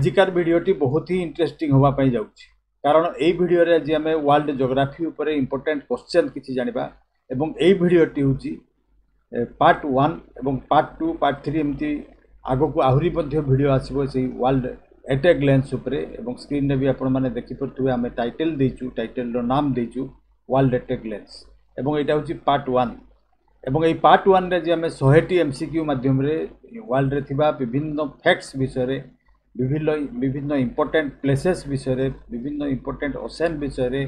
आजिकार वीडियोटी बहुत ही इंटरेस्टिंग होगा पाई जाउछि कारण एई वीडियो रे आज आमे वर्ल्ड ज्योग्राफी ऊपर इंपोर्टेंट क्वेश्चन किछि जानिबा एवं एई वीडियोटी होछि पार्ट 1 एवं पार्ट 2 पार्ट 3 एमती आगो को आहुरी मध्ये वीडियो आसीबो से वर्ल्ड एट ए ग्लेंस ऊपर एवं स्क्रीन रे भी आपण माने देखि परथुवे आमे टाइटल देइछु टाइटल रो नाम देइछु वर्ल्ड एट ए ग्लेंस एवं एटा होछि पार्ट 1 एवं एई पार्ट 1 रे जे आमे 100टी एमसीक्यू माध्यम रे वर्ल्ड रे थिबा विभिन्न फैक्ट्स विषय रे विभिन्न इंपोर्टेंट प्लेसेस विषय रे विभिन्न इंपोर्टेंट ओशन विषय रे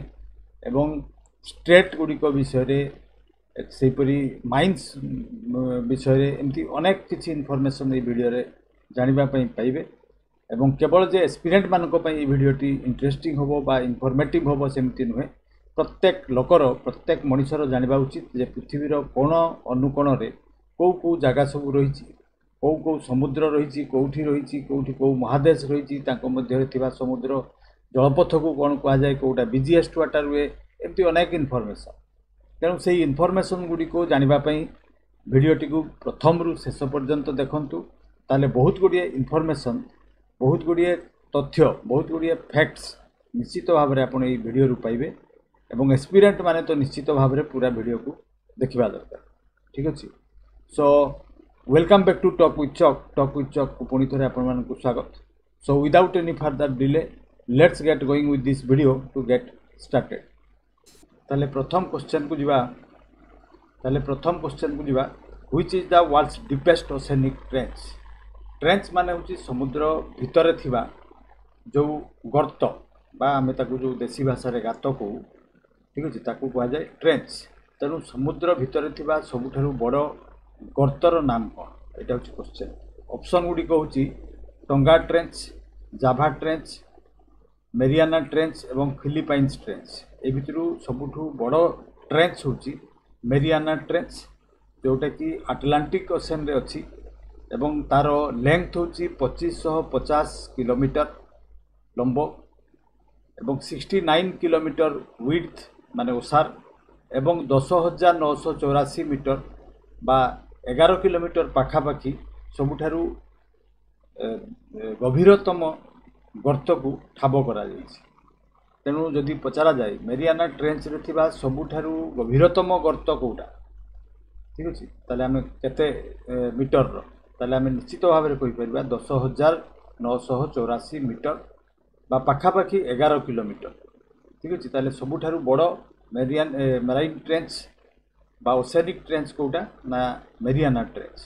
एवं स्टेट गुड़िक विषय रे सेपरी माइंस विषय रे एमती अनेक किछि इनफॉरमेशन ए वीडियो रे जानिबा पई पाइबे एवं केवल जे एस्पिरेंट मानको पई ए वीडियोटी इंटरेस्टिंग होबो बा इनफॉर्मेटिव होबो सेमती नुहे प्रत्येक लोकर प्रत्येक मनुष्यर जानिबा उचित जे पृथ्वीर कोण अनुकोण रे को जगह सब रही कौ समुद्र रही कौटी रही कौटी कौ महादेश रही मध्य समुद्र जलपथ को कौन कह जाए कौटा बिजीएस्ट वाटर वे एमती अनेक इनफॉरमेशन तेणु से इनफॉरमेशन गुड़ी को जानापी वीडियोटी को प्रथम रु शेष पर्यंत देखंतु ताले बहुत गुड़िए इनफॉरमेशन बहुत गुड़िए तथ्य बहुत गुड़िए फैक्ट्स निश्चित भाव में आपड़ ये वीडियो रु पाइबे एवं एक्सपीरियंट माने तो निश्चित भाव में पूरा वीडियो को देखा दरकार ठीक अच्छे so welcome back to talk with चक को पुणी थे आपण स्वागत so without any further delay let's get going with this video to get started ताले प्रथम क्वेश्चन को जीवा which is the world's deepest oceanic trench माने होची समुद्र भितर थिबा जो गर्त बा आमे ताकू जो देसी भाषा रे गात को ठीक अछि ताकू कहा जाए ट्रेंच तेणु समुद्र भितर थिबा सबुठारु बड़ गर्तर नाम कौन यहाँ हूँ क्वेश्चन ऑप्शन गुड़िक हूँ टंगा ट्रेंच जाभा ट्रेंच मेरियाना ट्रेंच एवं फिलिपाइन्स ट्रेंच ए भितर सबुठु बड़ ट्रेंच हूँ मेरियाना ट्रेंच जोटा कि आटलांटिक ओशन रे अच्छी एवं तार लेंथ हूँ 2550 किलोमीटर लंब एवं 69 किलोमीटर विड्थ माने ओसार एवं 10,984 मीटर बा 11 किलोमीटर पाखापाखि सबुठारु गभीरतम गर्त को ठाब करा तेणु जदि पचरा जाए मेरियाना ट्रेंच रे थिबा सबुठारु गभीरतम गर्त कोटा ठीक अच्छे ताले आमे केते मीटर रो ताले आमे निश्चित भाव में कहि परबा 10,984 मीटर बा पाखापाखि 11 किलोमीटर ठीक अच्छे ताले सबुठारु बड़ मेराइन ट्रेंच बा ओशेनिक ट्रेंच कोटा ना Mariana trench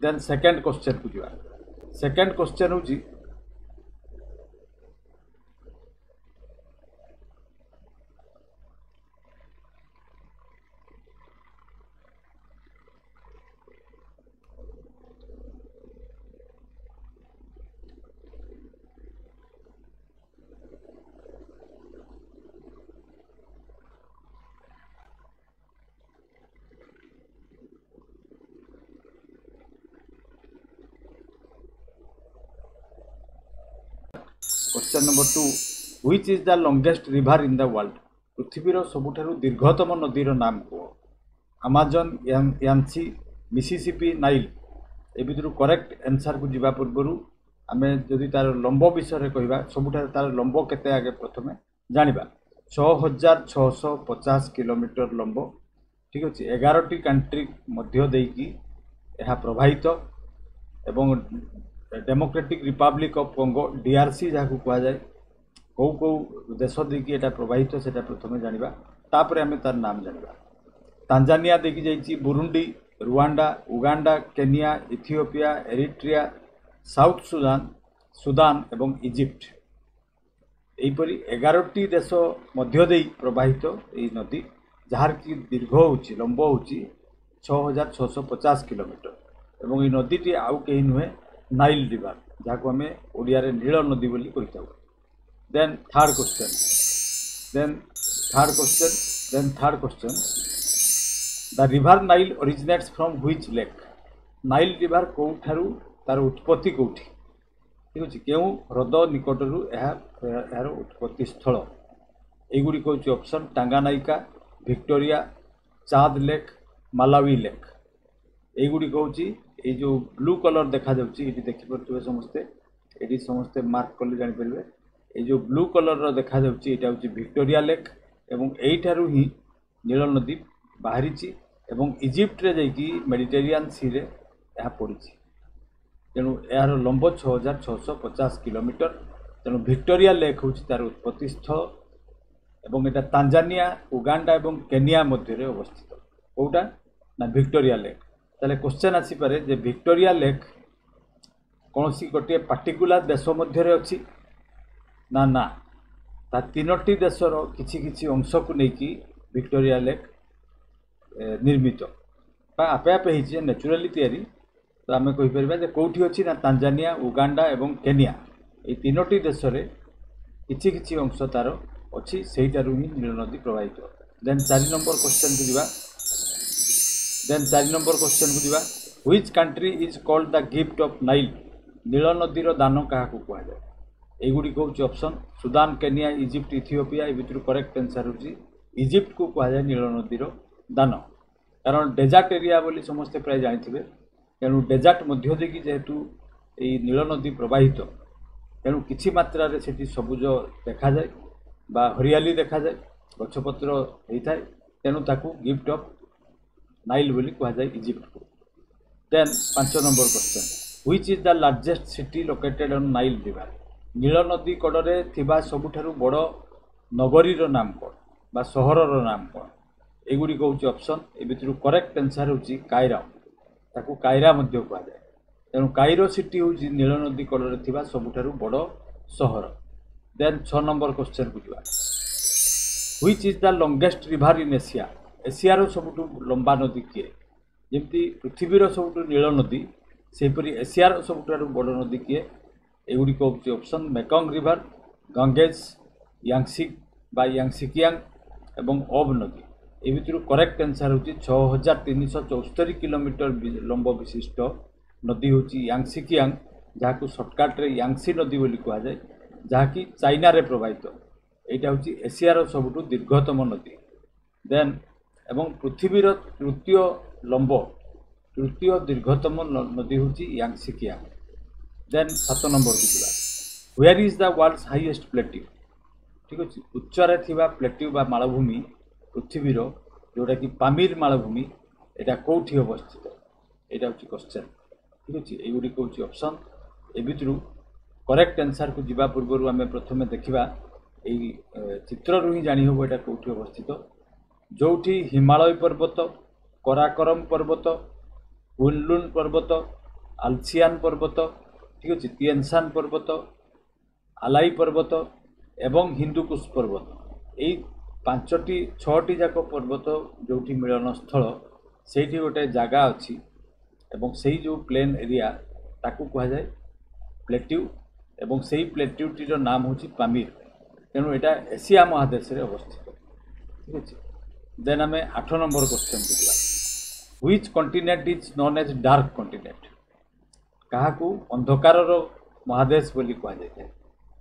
then second question को जीवा सेकंड क्वेश्चन होची question number 2 which is the longest river in the world पृथ्वीर सबुठारु दीर्घतम नदीर नाम को अमेजन यांसी मिसिसिपी नाइल ए भितर करेक्ट आंसर को जीवा पूर्व आमे जदि तार लंब विषय कहवा सबुठारु तार लंब केते आगे प्रथमे जानिबा 6,650 किलोमीटर लंब ठीक अच्छे 11टी कंट्री मध्य देकी यह प्रभावित एवं democratic Republic of Congo DRC जहाँ कह जाए कौ देश देकी एटा प्रभावित से प्रथम जानिबा तापर आमे तार नाम जानिबा तांजानिया देकी जाइछि Burundi Rwanda Uganda Kenya Ethiopia Eritrea South Sudan एवं इजिप्ट एहीपरि 11टी देश मध्य देई प्रभावित यही नदी जार की दीर्घ होछि लंब होछि 6,650 किलोमीटर एवं ये नदीटी आउ कहीं नुहे नाइल रिवर जहाँ को आम ओडिया रे नील नदी बोली कही था then third question the river Nile originates from which lake Nile river कौठारु तार उत्पत्ति कौठी ठीक अच्छे क्यों ह्रद निकटरू यार उत्पत्ति स्थल एगुड़िक हूँ ऑप्शन टांगानाइका विक्टोरिया चाँद लेक मालावी लेक एगुड़िक हूँ ये जो ब्लू कलर देखा ये देखिपे समस्ते एटी समस्ते मार्क कले जापर ये जो ब्लू कलर देखा यहाँ हूँ विक्टोरिया लेक एवं यहीठारू ही नील नदी बाहरी एवं इजिप्ट रे जाकि मेडिटेरियन सी रे यह पड़ी तेणु यार लंब 6650 किलोमीटर तेणु विक्टोरिया लेक हूँ तार उत्पत्ति स्थल एवं एटा तांजानिया उगांडा एवं केनिया मध्य अवस्थित कौटा ना विक्टोरिया लेक ताले क्वेश्चन आसीपे जे विक्टोरिया लेक कौन सी गोटे पार्टिकुलर देश मध्य अच्छी ना ना ता तीनोटी देशर किछि किछि अंश को लेकिन विक्टोरिया लेक निर्मित आपे आपे होती नेचुराली तैयारी तो आम कहीपर कौटी अच्छी ना तांजानिया उगांडा एवं केनिया ये तीनोटी देश में किछि किछि अंश तार अच्छी से ही नील नदी प्रवाहित देन 4 नंबर क्वेश्चन को जीवा देन 4 नंबर क्वेश्चन को जीवा which country is called the gift of Nile नील नदीर दान क्या कहुए एगुड़ी हूँ option Sudan Kenya Egypt Ethiopia ये भितर करेक्ट आंसर होची इजिप्ट को कहुए नील नदीर दान कारण डेजर्ट एरिया बोली समस्ते प्राय जानिथिबे तेणु डेजर्ट मध्य देकी जेहेतु ये नील नदी प्रवाहित तेणु किछि मात्रा रे सेठी सबुज देखा जाए बा हरियाली देखा जाए गछपत्र होता है तेणु ताकू गिफ्ट ऑफ नाइल बोली कहुए इजिप्ट को then 5 number question which is the largest city located on Nile river नील नदी कड़े थिबा सबुठारु बड़ नगरीर नाम कौन बा सहरर नाम कौन एगुड़ी हूँ ऑप्शन ए भितर करेक्ट आंसर होची कायरा ताकू कायरा मध्य कहुए तेणु कायरो सिटी हूँ नील नदी कड़े थिबा सबुठारु बड़ सहर देन 6 नंबर क्वेश्चन को जीवा which is the longest river in Asia एशियार सबुठु लंबा नदी किए जमती पृथ्वीर सबुठु नील नदी सेहीपरि एशियार सबुठारु बड़ नदी किए एगुड़ी हूँ ऑप्शन मेकंग रिवर गंगेज यांगसिक बा यांगसिकियांग एवं ओब नदी ए भितर करेक्ट आंसर होची 6374 किलोमीटर लंब विशिष्ट नदी होची यांगसिकियांग जहाँ सर्टकट रे यांगसी नदी बोली कहुए जहाँकि चाइना रे प्रवाहित यहाँ हूँ एशियार सबुठु दीर्घतम नदी देन एवं पृथ्वीर तृतीय लंब तृतीय दीर्घतम नदी हूँ यांगसिकियांग देन 7 नंबर को जीवा where is the world's highest plateau ठीक अच्छे उच्चरे थिबा प्लेट्यू बा मालभूमि पृथ्वीर जोटा कि पामीर मालभूमि यहाँ कौटी अवस्थित यहाँ हूँ क्वेश्चन ठीक अच्छे युड़ी हूँ ऑप्शन ए भितर करेक्ट आंसर को जीवा पूर्व आम प्रथम देखा यही चित्रु ही जानी हम यहाँ कौटी अवस्थित जो हिमालय पर्वत कराकोरम पर्वत कुनलुन पर्वत आल्सियान पर्वत ठीक अच्छे तिएनशान पर्वत आलाई पर्वत एवं हिंदुकुश पर्वत यही 5टी जाक पर्वत जो मिलन स्थल से गोटे जगह अच्छी एवं से जो प्लेन एरिया ताकू कहुए प्लेट्यू एवं से ही प्लेट्यूटीर नाम हूँ पामीर तेणु यहाँ एशिया महादेश में अवस्थित ठीक अच्छे देन आम 8 नंबर क्वेश्चन को जीवा which continent is known as dark continent क्या अंधकार महादेश बोली कहुए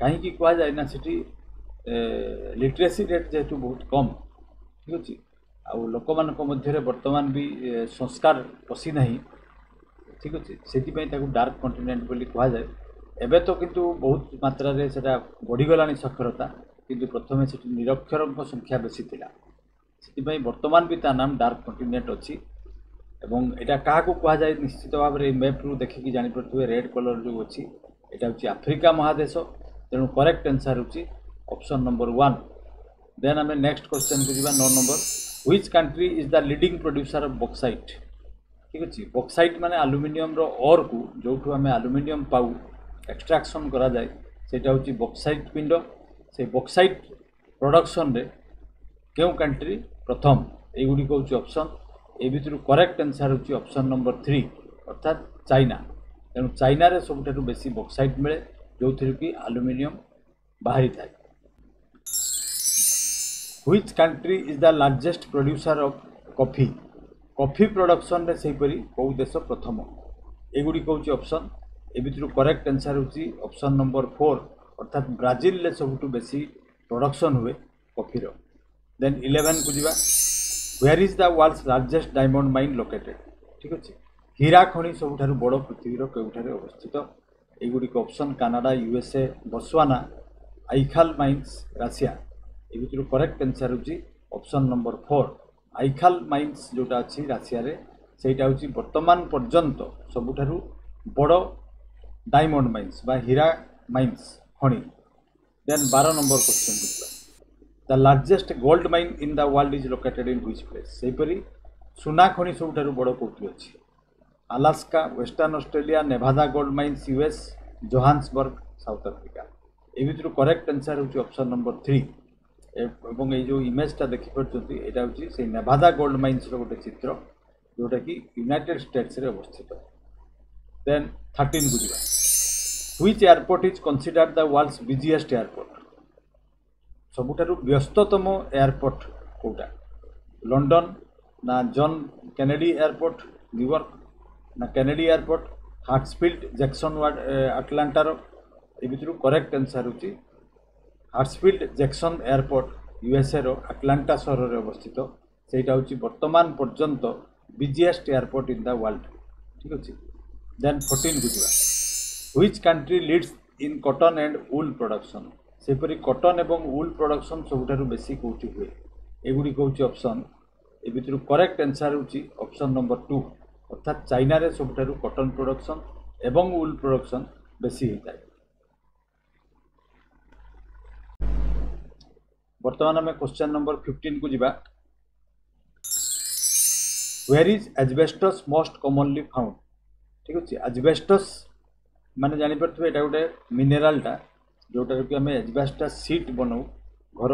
कहीं कहुए ना सीटी लिटरेसी रेट जेहेतु बहुत कम ठीक अच्छे आउ लोक मध्य बर्तमान भी संस्कार पशी ना ठीक अच्छे से डार्क कंटिनेंट बोली कहुए एबे तो किंतु बहुत मात्रा रे सेटा बढ़ीगला साक्षरता किंतु प्रथमे से निरक्षर संख्या बेसी थिला से बर्तमान भी ता नाम डार्क कंटिनेंट अच्छी एवं यहाँ क्या कहुए निश्चित भाव में मैप रू देखिकी जापे रेड कलर जो अच्छी यहाँ हूँ आफ्रिका महादेश तेणु करेक्ट आंसर हूँ ऑप्शन नंबर 1 देन आम नेक्स्ट क्वेश्चन को जीवा 9 number which country is the leading producer of bauxite ठीक अच्छे बॉक्साइट माने आलुमिनियम ओर को जो आम आलुमिनियम पाऊ एक्सट्राक्शन करा जाए सेटा हूँ बॉक्साइट पिंड से बॉक्साइट प्रोडक्शन रे क्यों कंट्री प्रथम युड़ी हूँ ऑप्शन ए भितर करेक्ट आंसर हूँ ऑप्शन नंबर 3 अर्थात चाइना तेणु चाइना रे सबुठारु बेसी बॉक्साइट मिले जो थी कि आलुमिनियम बाहरी थाए which country is the largest producer of coffee coffee production रे सेहीपरि कौ देश प्रथम एगुड़ी हूँ ऑप्शन ए भितर करेक्ट आंसर हूँ ऑप्शन नंबर 4 अर्थात ब्राजिल ले सबुठु बेसी प्रोडक्शन हुए कॉफीर देन 11 को जीवा where is the world's largest diamond mine located ठीक अच्छे हीरा खनि सबुठारु बड़ पृथ्वीर केउठारे अवस्थित এইগুড়িक option Canada USA Botswana Aikhal mines Russia ए भितर करेक्ट आंसर होची ऑप्शन नंबर 4 आइखाल माइन्स जोटा अछि राशिया रे सेटा होची वर्तमान पर्यंत सबुठारु बड़ डायमंड माइन्स बा हीरा माइन्स खणी। देन 12 नंबर क्वेश्चन बुझा the largest gold mine in the world is located in which place सेपरी सुना खणी सबुठारु बड़ कोठी अछि Alaska western Australia Nevada gold mines US Johannesburg South Africa ए भितर करेक्ट आंसर होची ऑप्शन नंबर 3 एवं ये जो इमेजटा देखिपारे यहाँ हूँ से नेवादा गोल्ड माइन्स गोटे चित्र जोटा कि यूनाइटेड स्टेट्स रे अवस्थित। देन 13 को जावा which airport is considered the world's busiest airport सबुठारु व्यस्ततम एयरपोर्ट कोटा लंडन ना जॉन कैनेडी एयरपोर्ट न्यूयॉर्क ना कैनेडी एयरपोर्ट हार्ट्सफील्ड जैक्सन आटलांटार ए भितर करेक्ट आंसर होची हार्ट्सफील्ड जैक्सन एयरपोर्ट यूएसए रो आटलांटा सहर रे अवस्थित सेटा होची वर्तमान पर्यंत busiest airport in the world ठीक अछि। देन 14 को जावा which country leads in cotton and wool production सेपरी कॉटन एवं वूल प्रोडक्शन सबुठारु बेसी कोठी हुए एगुडी कहूची ऑप्शन ए भितर करेक्ट आंसर होची ऑप्शन नंबर 2 अर्थात चाइना रे सबुठारु कॉटन प्रोडक्शन एवं वूल प्रोडक्शन बेसी होता है। वर्तमान में क्वेश्चन नंबर 15 को जावा where is asbestos most commonly found ठीक अच्छे एजबेस्टस माने जानी पड़थबे एटा गोटे मिनेरालटा जोटा कि आम एजबेस्टस सीट बनाऊ घर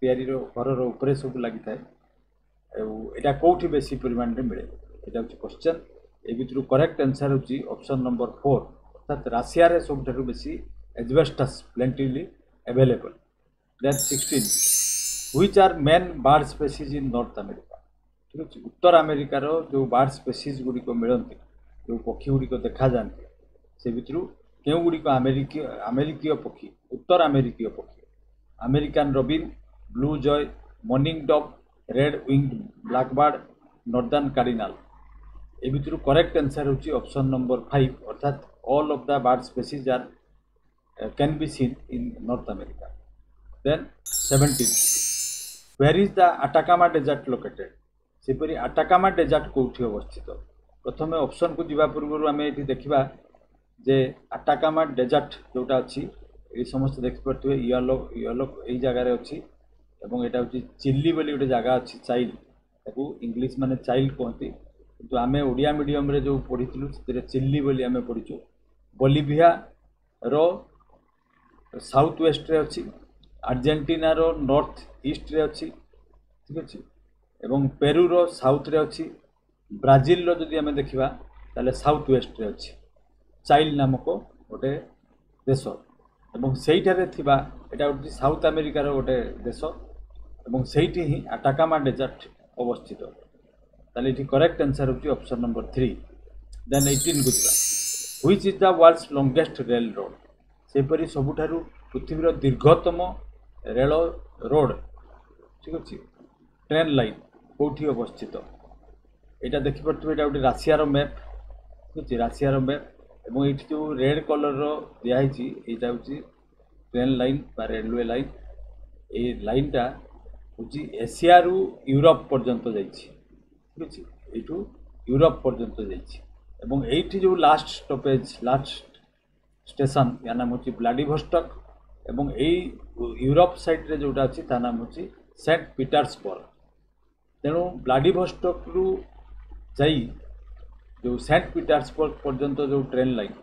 तैयारी घर ऊपर सब लगी थाए एटा कोठी बेसी परिमाण रे मिले एटा होची क्वेश्चन ए भितर करेक्ट आंसर होची ऑप्शन नंबर 4 अर्थात राशिया रे सबठारु बेसी asbestos plentily available. Then 16 which are main bird species in North America ठीक अच्छे उत्तर अमेरिकार जो बर्ड स्पीसीज गुड़िक मिलती जो पक्षी गुड़िक देखा जाती से भितर क्यों गुड़िक अमेरिकीय पक्षी उत्तर अमेरिकीय पक्षी American robin blue jay morning dove red winged blackbird northern cardinal ए भितर करेक्ट आंसर होची ऑप्शन नंबर 5 अर्थात all of the bird species are can be seen in North America. Then 17 where is the Atacama desert located सेपरी Atacama desert कोठी अवस्थित प्रथम option को जीवा पूर्व आम ये देखा जे अटाकामा डेजर्ट जोटा अच्छी ये समस्त देखिपे येलो येलो यही जगार अच्छी एवं यहाँ हूँ चिल्ली बोली गोटे जगह अच्छी चाइल्ड ताकू इंग्लिश माने चाइल्ड कहती किंतु आम ओडिया मीडियम रे जो पढ़ीलु से चिल्ली बोली आम पढ़ीचु बोलिविया रो साउथ वेस्ट रे अच्छी अर्जेंटीना रो नॉर्थ ईस्ट रे अच्छी ठीक अच्छे एवं पेरू रो साउथ रे अच्छी ब्राजिल रो जदि आम देखा ताले साउथ वेस्ट रे अच्छी चाइल्ड नामक गोटे देश एवं सेठारे थिबा एटा होची साउथ अमेरिका रो गोटे देश एवं सेठी ही अटाकामा डेजर्ट अवस्थित ताले इठी करेक्ट आंसर होची ऑप्शन नंबर 3। देन 18 को जिबा which is the world's longest rail road सेपरी सबुठारु पृथ्वीर दीर्घतम रेल रोड ठीक अच्छे ट्रेन लाइन कौटी अवस्थित यहाँ देखिपे यहाँ गोटे राशियार मैप ठीक अच्छे राशियार मैप एवं ये जो रेड कलर दिखाई यहाँ हूँ ट्रेन लाइन बा रेलवे लाइन ये लाइनटा हूँ एशिया रु यूरोप पर्यंत जाइए ठीक अच्छे यू यूरोप पर्यंत जाइए ये जो लास्ट स्टॉपेज लास्ट स्टेशन या नाम हूँ व्लादिवोस्टॉक एवं यही यूरोप साइड रे जोटा अच्छी ता नाम हूँ सेंट पीटर्सबर्ग तेणु व्लादिवोस्टॉक रु जाई जो सेंट पीटर्सबर्ग पर्यंत जो ट्रेन लाइन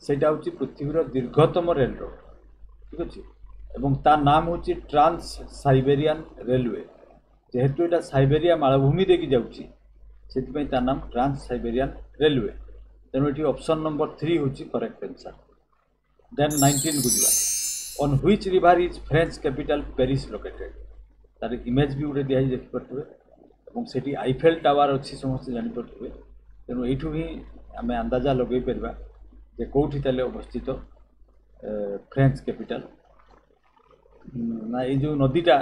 सेटा हूँ पृथ्वीर दीर्घतम रेल रोड ठीक अच्छे एवं ता नाम हूँ ट्रांस साइबेरियन रेलवे जेहेतु यहाँ साइबेरिया मालभूमि देकी जाऊँगी से ता नाम ट्रांस साइबेरियन रेलवे तेणु ये ऑप्शन नंबर 3 हूँ करेक्ट आंसर। देन 19 को जावा on which river is French capital Paris located तार इमेज भी गोटे दिखाई देखिपे और से आईफेल टावर अच्छी समस्त जानीपे तेणु यू ही आम अंदाजा लगे पार जे कौटी ताले अवस्थित फ्रेंच कैपिटल ना ये जो नदीटा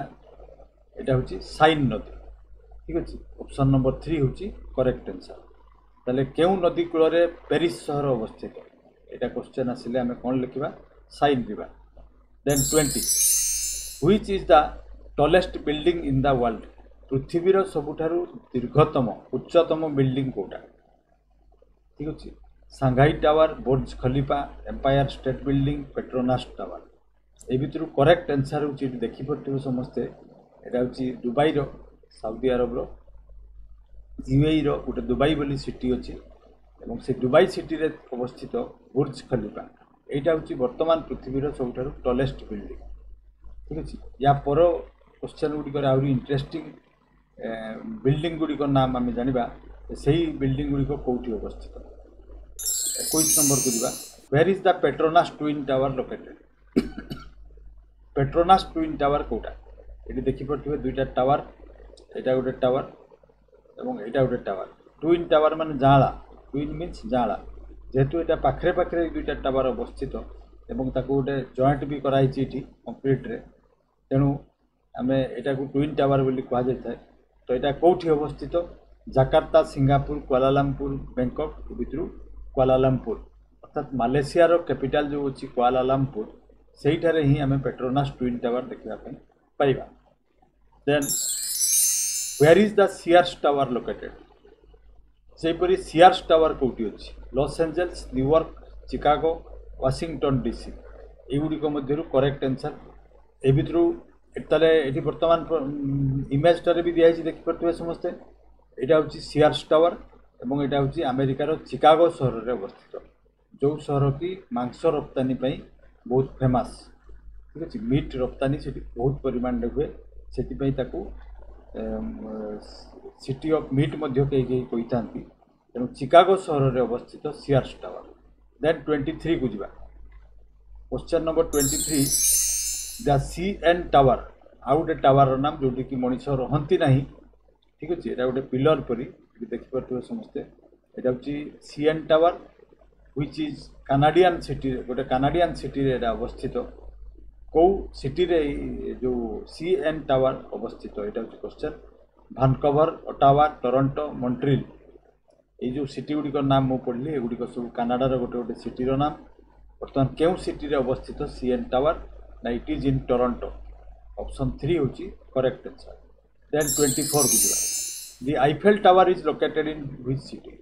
यहाँ हूँ साइन नदी ठीक अच्छे ऑप्शन नंबर 3 हूँ करेक्ट आंसर ताले क्यों नदी कूल पेरिस सहर अवस्थित एटा क्वेश्चन आसिले आमे कोन लिखिबा साइन दिबा। Then 20 which is the tallest building in the world पृथ्वीर सबुठारु दीर्घतम उच्चतम बिल्डिंग कोटा ठीक अछि Shanghai tower Burj Khalifa Empire State building Petronas tower ए भितर करेक्ट आंसर होची देखि पड़थिबो समस्ते एटा होची दुबई रो सऊदी अरब रो यूएई रो गोटे दुबई बोली सिटी अछि एवं से दुबई सिटी रे अवस्थित बुर्ज खलीफा एटा होची वर्तमान पृथ्वीर सबुठारु टॉलेस्ट बिल्डिंग ठीक अछि या पर क्वेश्चन गुडी कर आउरी इंटरेस्टिंग बिल्डिंग गुडी को नाम आमे जानिबा सेही बिल्डिंग गुडी को कोठी अवस्थित 21 नंबर को दिबा where is the Petronas twin tower located Petronas twin tower कोटा एटी देखि पड़थिबे दुईटा टावर एटा गोटे टावर एवं एटा गोटे टावर ट्विन टावर माने जाळा ट्विन मीन्स जाळा जेहेतु एटा पाखरे पाखरे दुईटा टावर अवस्थित एवं ताको गोटे जॉइंट भी कराई छि इठी कंप्लीट रे तेनु आमे एटा को ट्विन टावर बोली कहा जाय तो एटा कोठी अवस्थित जाकार्ता सिंगापुर कुआलालंपुर बैंकॉक भितरु कुआलालंपुर अर्थात मालेशिया रो कैपिटल जो अछि कुआलालंपुर सेही थारे ही हमें पेट्रोनास ट्विन टावर देखिबा पई पाइबा। Then where is the Sears tower located सेपरी सीआर्स टावर कोठी अछि Los Angeles New York Chicago Washington DC एगुडी को मध्यरु करेक्ट आंसर ए भितरु एतले एठी वर्तमान इमेज टारे भी दिया छि देखि परथबे समस्ते एटा होछि सीआर्स टावर एवं एटा होछि अमेरिकार चिकागो शहर रे अवस्थित जो शहर की मांस रप्तानी पई बहुत फेमस ठीक अछि मीट रप्तानी सेठी बहुत परिमाण रे हुए सेठी पई ताकू सिटी ऑफ मीट मध्य के कहितांती तेणु चिकागो शहर रे अवस्थित सीआर्स टावर। देन 23 को जिबा question number 23 the CN tower आउटे टावर नाम जोटी की मनीष रहंती नाही ठीक अछि एटा गोटे पिलर परी देखि परथबे समस्ते एटा होची CN tower which is Canadian city गोटे कनाडियन सिटी रे एटा अवस्थित को सिटी रे जो सीएन टावर अवस्थित एटा होची question Vancouver Ottawa Toronto Montreal ए जो सिटी गुडी को नाम मो पढली ए गुडी को सब कनाडा रो गोटे गोटे सिटी रो नाम वर्तमान केउ सिटी रे अवस्थित सीएन टावर ना it is in Toronto option 3 होची करेक्ट आंसर। देन 24 को जिबा The Eiffel Tower is located in which city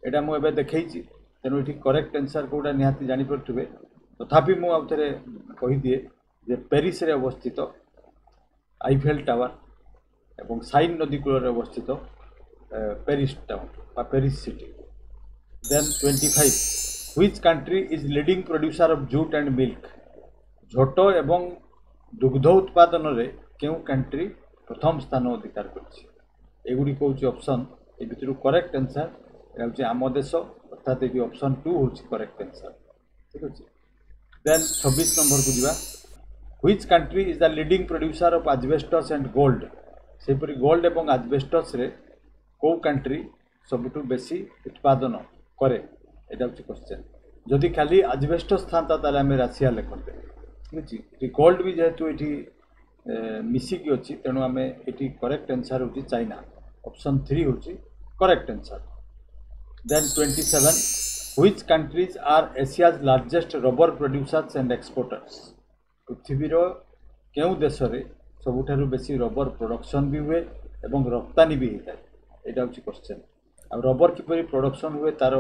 एटा मु एबे देखै छि तेनु इठी करेक्ट आंसर कोडा निहाती जानि परथुबे तथापि मु आउथरे कहि दिए जे पेरिस रे अवस्थित आईफेल टावर एवं साइन नदी कूल रे अवस्थित पेरिस टाउन बा Paris city. Then 25 which country is leading producer of jute and milk झोटो एवं दुग्ध उत्पादन रे केउ कंट्री प्रथम स्थान अधिकार करछि एगुडी कहूँ ऑप्शन ए भितर करेक्ट आंसर ये आम देश अर्थात ये ऑप्शन 2 हूँ करेक्ट आंसर ठीक अच्छे। देन 26 नंबर को जिबा which country is the leading producer of asbestos and gold सेपरी गोल्ड एवं एस्बेस्टस रे को कंट्री सबुठु बेसी उत्पादन करे एटा हूँ क्वेश्चन जदि खाली एस्बेस्टस थांता ताले आमे राशिया लिखते ठीक अच्छे गोल्ड भी जेहेतु ये मिसिकी अच्छी तेणु आम ये करेक्ट आंसर हूँ चाइना ऑप्शन 3 हूँ correct answer. Then 27 which countries are Asia's largest rubber producers and exporters पृथ्वीर केउ देश रे सबुठारु बेसी रबर प्रोडक्शन भी हुए एवं रप्तानी भी होता है यहाँ हूँ क्वेश्चन आ रबर किपरि प्रोडक्शन हुए तार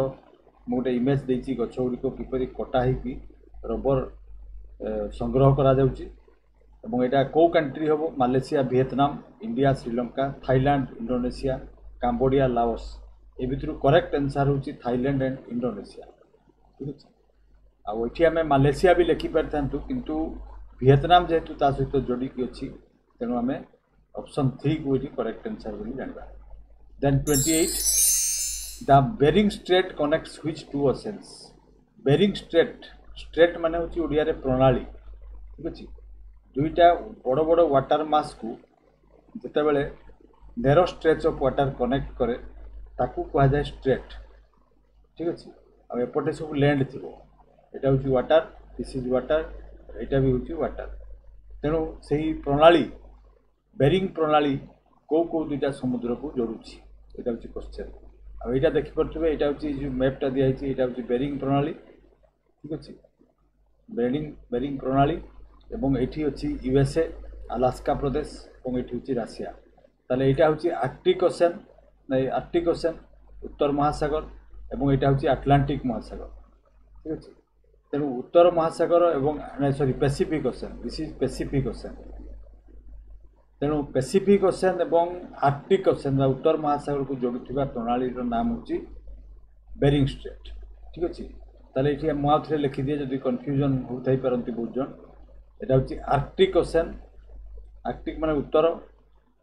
गोटे इमेज देती गछ गुड़िक किपरि कटा होगी रबर संग्रह करा जाउची एवं एटा को कंट्री हम Malaysia Vietnam India Sri Lanka Thailand Indonesia Cambodia Laos ए भितर करेक्ट आंसर हूँ थाईलैंड एंड इंडोनेशिया ठीक अच्छे आम मालेशिया भी लिखि पारि किंतु वियतनाम जेहेतु ता सहित जोड़िकी अच्छी तेणु आम ऑप्शन 3 को ये करेक्ट आंसर बोली जानवा। Then 28 the Bering strait connects which two oceans Bering strait माने हूँ ओडिया रे प्रणाली ठीक अच्छे दुईटा बड़ बड़ वाटर मास को जिते बड़े narrow stretch of water connect करे ताकू कहा जाए स्ट्रेट ठीक अच्छे आ एपटे सब लैंड थी यहाँ हूँ वाटर दिस इज वाटर यहाँ भी हूँ वाटर तेणु से ही प्रणाली बेरिंग प्रणाली कौ कौ दुईटा समुद्र को जोड़ुची यहाँ हूँ क्वेश्चन आ यहाँ देखिपे यहाँ हूँ जो मैपटा दिखाई यहाँ हूँ बेरिंग प्रणाली ठीक अच्छे बेरिंग प्रणाली एवं एठी अछि यूएसए अलास्का प्रदेश और एठी अछि राशिया ताले एटा होछि आर्कटिक ओशन नहीं आर्कटिक ओशन उत्तर महासागर एवं एटा होछि आटलांटिक महासागर ठीक अच्छे तेणु उत्तर महासागर एवं sorry Pacific ocean this is Pacific ocean तेणु पैसिफिक ओशन एवं आर्कटिक ओशन उत्तर महासागर को जोड़ुवा प्रणाली नाम होछि बेरिंग स्ट्रेट ठीक अच्छे ताले ये मुझे लिखी दिए जब कन्फ्यूजन होता पारती बहुत जन यहाँ हूँ आर्कटिक ओशन आर्कटिक माने उत्तर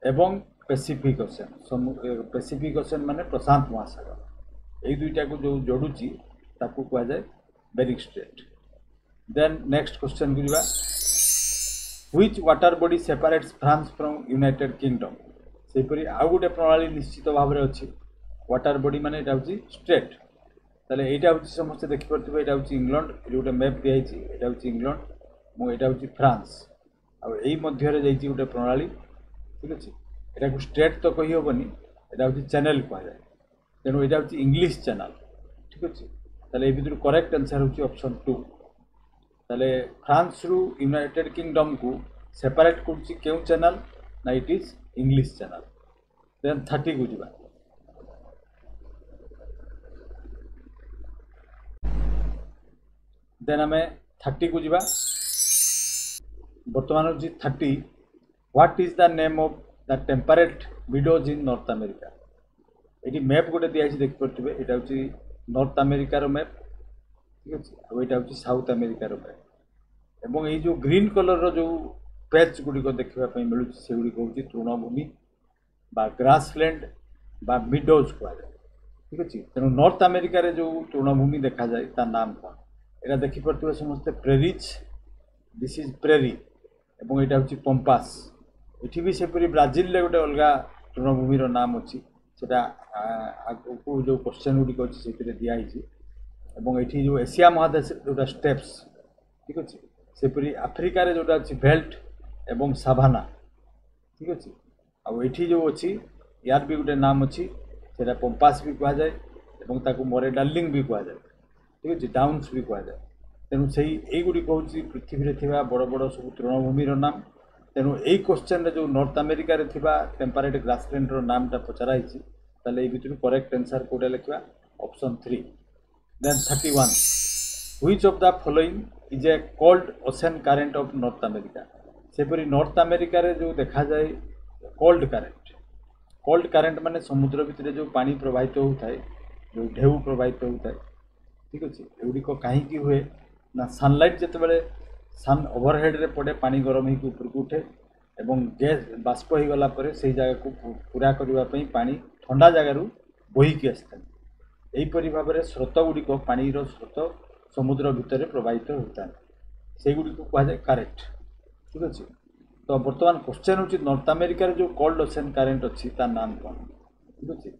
एवं पैसिफिक ओशन पैसिफिक ओशन माने प्रशांत महासागर यही दुईटा को जो जोड़ुची ताकू कह जाए Bering strait then next question को जावा which water body separates France from United Kingdom सेपरी आउ गोटे प्रणाली निश्चित भाव में अच्छी वाटर बॉडी माने यहाँ हूँ स्ट्रेट ताले एटा हूँ समस्त देखिपे यहाँ हूँ इंग्लैंड ये गोटे मैप दिखाई यहाँ हूँ इंग्लैंड और यहाँ हूँ फ्रांस आई मध्य गोटे प्रणाली ठीक अच्छे यहाँ को स्ट्रेट तो कही हेनी यहाँ हूँ चैनल कहुए तेणु यहाँ हूँ इंग्लिश चैनल ठीक अच्छे ताले भितर करेक्ट आंसर हूँ ऑप्शन 2 ताले फ्रांस रु यूनाइटेड किंगडम को सेपरेट कर चैनल ना it is English channel then 30 को जावा देन आम 30 को जावा बर्तमान हूँ 30 what is the name of the temperate widows in North America ये मैप गोटे दिखाई देखिपे यहाँ हूँ नॉर्थ अमेरिकार मैप ठीक अच्छे और यहाँ हूँ साउथ अमेरिकार मैप एवं ये जो ग्रीन कलर जो पैच गुड़िक देखापी मिलूँ से गुड़िक हूँ तृणभूमि बा ग्रासलैंड बा मिडोज कहुए ठीक अच्छे तेणु नॉर्थ अमेरिकार जो तृणभूमि देखा जाए ता नाम कौन यहाँ देखिपे समस्ते प्रेरिज दिस इज प्रेरी एवं यहाँ हूँ पंपास ये भी सेपरी ब्राजिल गोटे अलग तृणभूमि नाम अच्छी सेटा आगू जो क्वेश्चन गुड़िक अच्छी से दिखाई एवं ये जो एशिया महादेश जोटा स्टेप्स ठीक अच्छे सेपरी आफ्रिकार जोटा अच्छी बेल्ट एवं साभाना ठीक अच्छे आठी जो अच्छी यार भी गोटे नाम अच्छी से पंपास भी कहुए मोरे डार्लिंग भी कहुए ठीक अच्छे डाउन्स भी कहुए तेणु से युड़िक हूँ पृथ्वी में बड़ बड़ सब तृणभूमि नाम तेणु यही क्वेश्चन जो नॉर्थ अमेरिका टेम्परेट ग्रासलैंड नामटा पचराई ताले भितर करेक्ट आंसर कोटा लिखा option 3 then 31 which of the following is a cold ocean current of North America सेपरी नॉर्थ अमेरिका जो देखा जाए कोल्ड करेंट माने समुद्र भितर जो पानी प्रवाहित होता है जो ढेउ प्रवाहित होता है ठीक अच्छे एगुड़िक कहीं हुए ना सनलाइट जिते सन ओवरहेड रे पड़े पानी गरम हो ऊपर को उठे एवं गैस बाष्प हो गला से जगह को पूरा करने पानी ठंडा जगार बोहिकी आसता यहीपरी भाव में स्रोत गुड़िक पानी स्रोत समुद्र भितर प्रवाहित होता है से गुड़िक कहुए करेक्ट ठीक अच्छे तो बर्तमान क्वेश्चन हूँ नॉर्थ अमेरिकार जो कोल्ड ओशन करेंट अच्छी तार नाम कौन ठीक अच्छे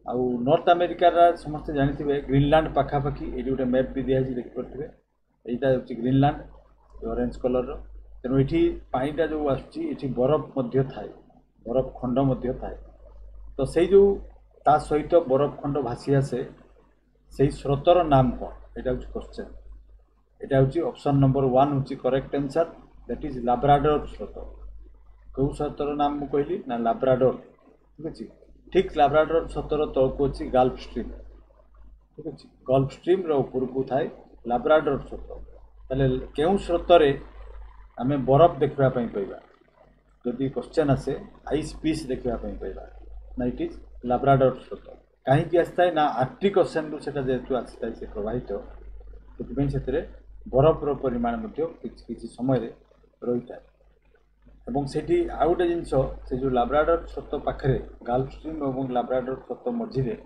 आउ नॉर्थ अमेरिकार समस्ते जानते ग्रीनलैंड पाखापाखि ये गोटे मैप भी दिखाई देखिपे यहाँ हूँ ग्रीनलैंड ऑरेंज कलर तेणु ये पानीटा जो आसुच्ची बरफ थाए बरफ खंड थाए तो से जो ता सहित बरफ खंड भासी आसे से स्रोतर नाम कौन यहाँ हूँ क्वेश्चन यहाँ हूँ ऑप्शन नंबर 1 हूँ करेक्ट आंसर दैट इज लाब्राडोर स्रोत कौ स्रोतर नाम मुझे कहली ना लाब्राडोर ठीक अच्छे ठीक लाब्राडोर स्रोतर तौक अच्छी गल्फ स्ट्रीम ठीक अच्छे गल्फ स्ट्रीम ऊपर को थाए लाब्राडोर स्रोत ताले केउ स्रोतरे आमे बरफ देखापी पाइबा जदि क्वेश्चन आसे आइस पीस देखापी पाइबा ना इट इज लाब्राडोर स्रोत कहीं आसता है ना आर्कटिक ओशन रू से जेहेतु आसता है से प्रवाहित से बरफर परिमाण किसी समय रही था एवं से आउ गोटे जिनस से जो लाब्राडोर स्रोत पाखे गल्फ स्ट्रीम और लाब्राडोर स्रोत मझे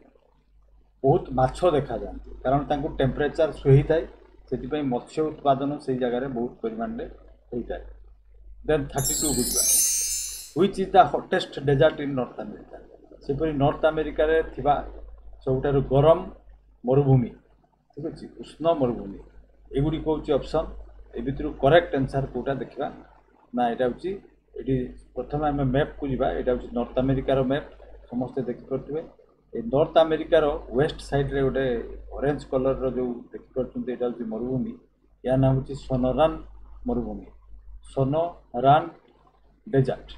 बहुत माछ देखा जाती कारण तांको टेम्परेचर सुही थाए से मत्स्य उत्पादन से जगह बहुत परिमाण में होता है देन 32 बुझा which is the hottest desert in North America सेपरी नॉर्थ अमेरिका सबुठार गरम मरुभूमि ठीक अच्छे उष्ण मरुभूमि एगुड़िक हूँ ऑप्शन ए भितर करेक्ट आंसर कोटा देखा ना यहाँ हूँ ये प्रथम आम मैप को जावा यहाँ हूँ नॉर्थ अमेरिकार मैप समस्ते देखिपे ए नॉर्थ अमेरिकार वेस्ट साइड रे गोटे ऑरेंज कलर रो जो देखि परछन एटा होची मरुभूमि या नाम होची सोनरान मरुभूमि सोनरान डेजर्ट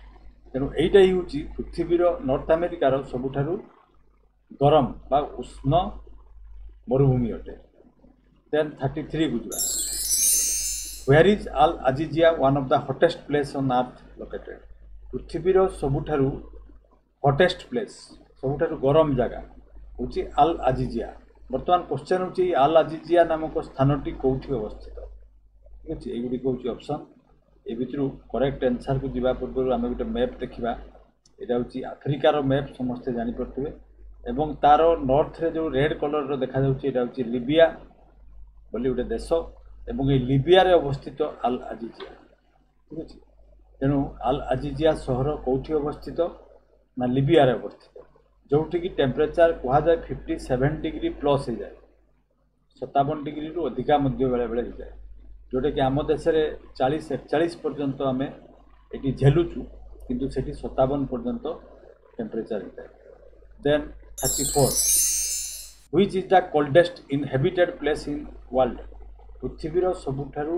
तेणु एटा ही होची पृथ्वीर नॉर्थ अमेरिकार सबुठारु गरम बा उष्ण मरुभूमि अटे देन 33 गुजरा where is Al Azizia one of the hottest place on earth located पृथ्वीर सबुठारु हॉटेस्ट प्लेस सबुठारु गरम जगह होची अल अजीजिया वर्तमान क्वेश्चन होची अल अजीजिया नामक स्थानटी कोठी अवस्थित ठीक अछि एगुडी कोची ऑप्शन ए भितरु करेक्ट आंसर को दिबा पूर्व आमे गोटे मैप देखिबा एटा होची अफ्रीकार मैप समस्त जानि परथिबे एवं तारो नॉर्थ रे जो रेड कलर रो देखा जाउची एटा होची लिबिया बोली गोटे देश एवं ए लिबिया रे अवस्थित अल अजीजिया ठीक अछि तेणु अल अजीजिया शहर कोठी अवस्थित ना लिबिया रे अवस्थित जोठी की टेम्परेचर कहा जाए 57 डिग्री प्लस हो जाए 57 डिग्री रु अधिका मध्य बेले बेले हो जाए जोटा कि आम देश में 40-41 पर्यंत आम ये झेलुचु किंतु सेठी 57 पर्यंत टेम्परेचर होता है then 34 which is the coldest inhabited place in world पृथ्वीर सबुठारु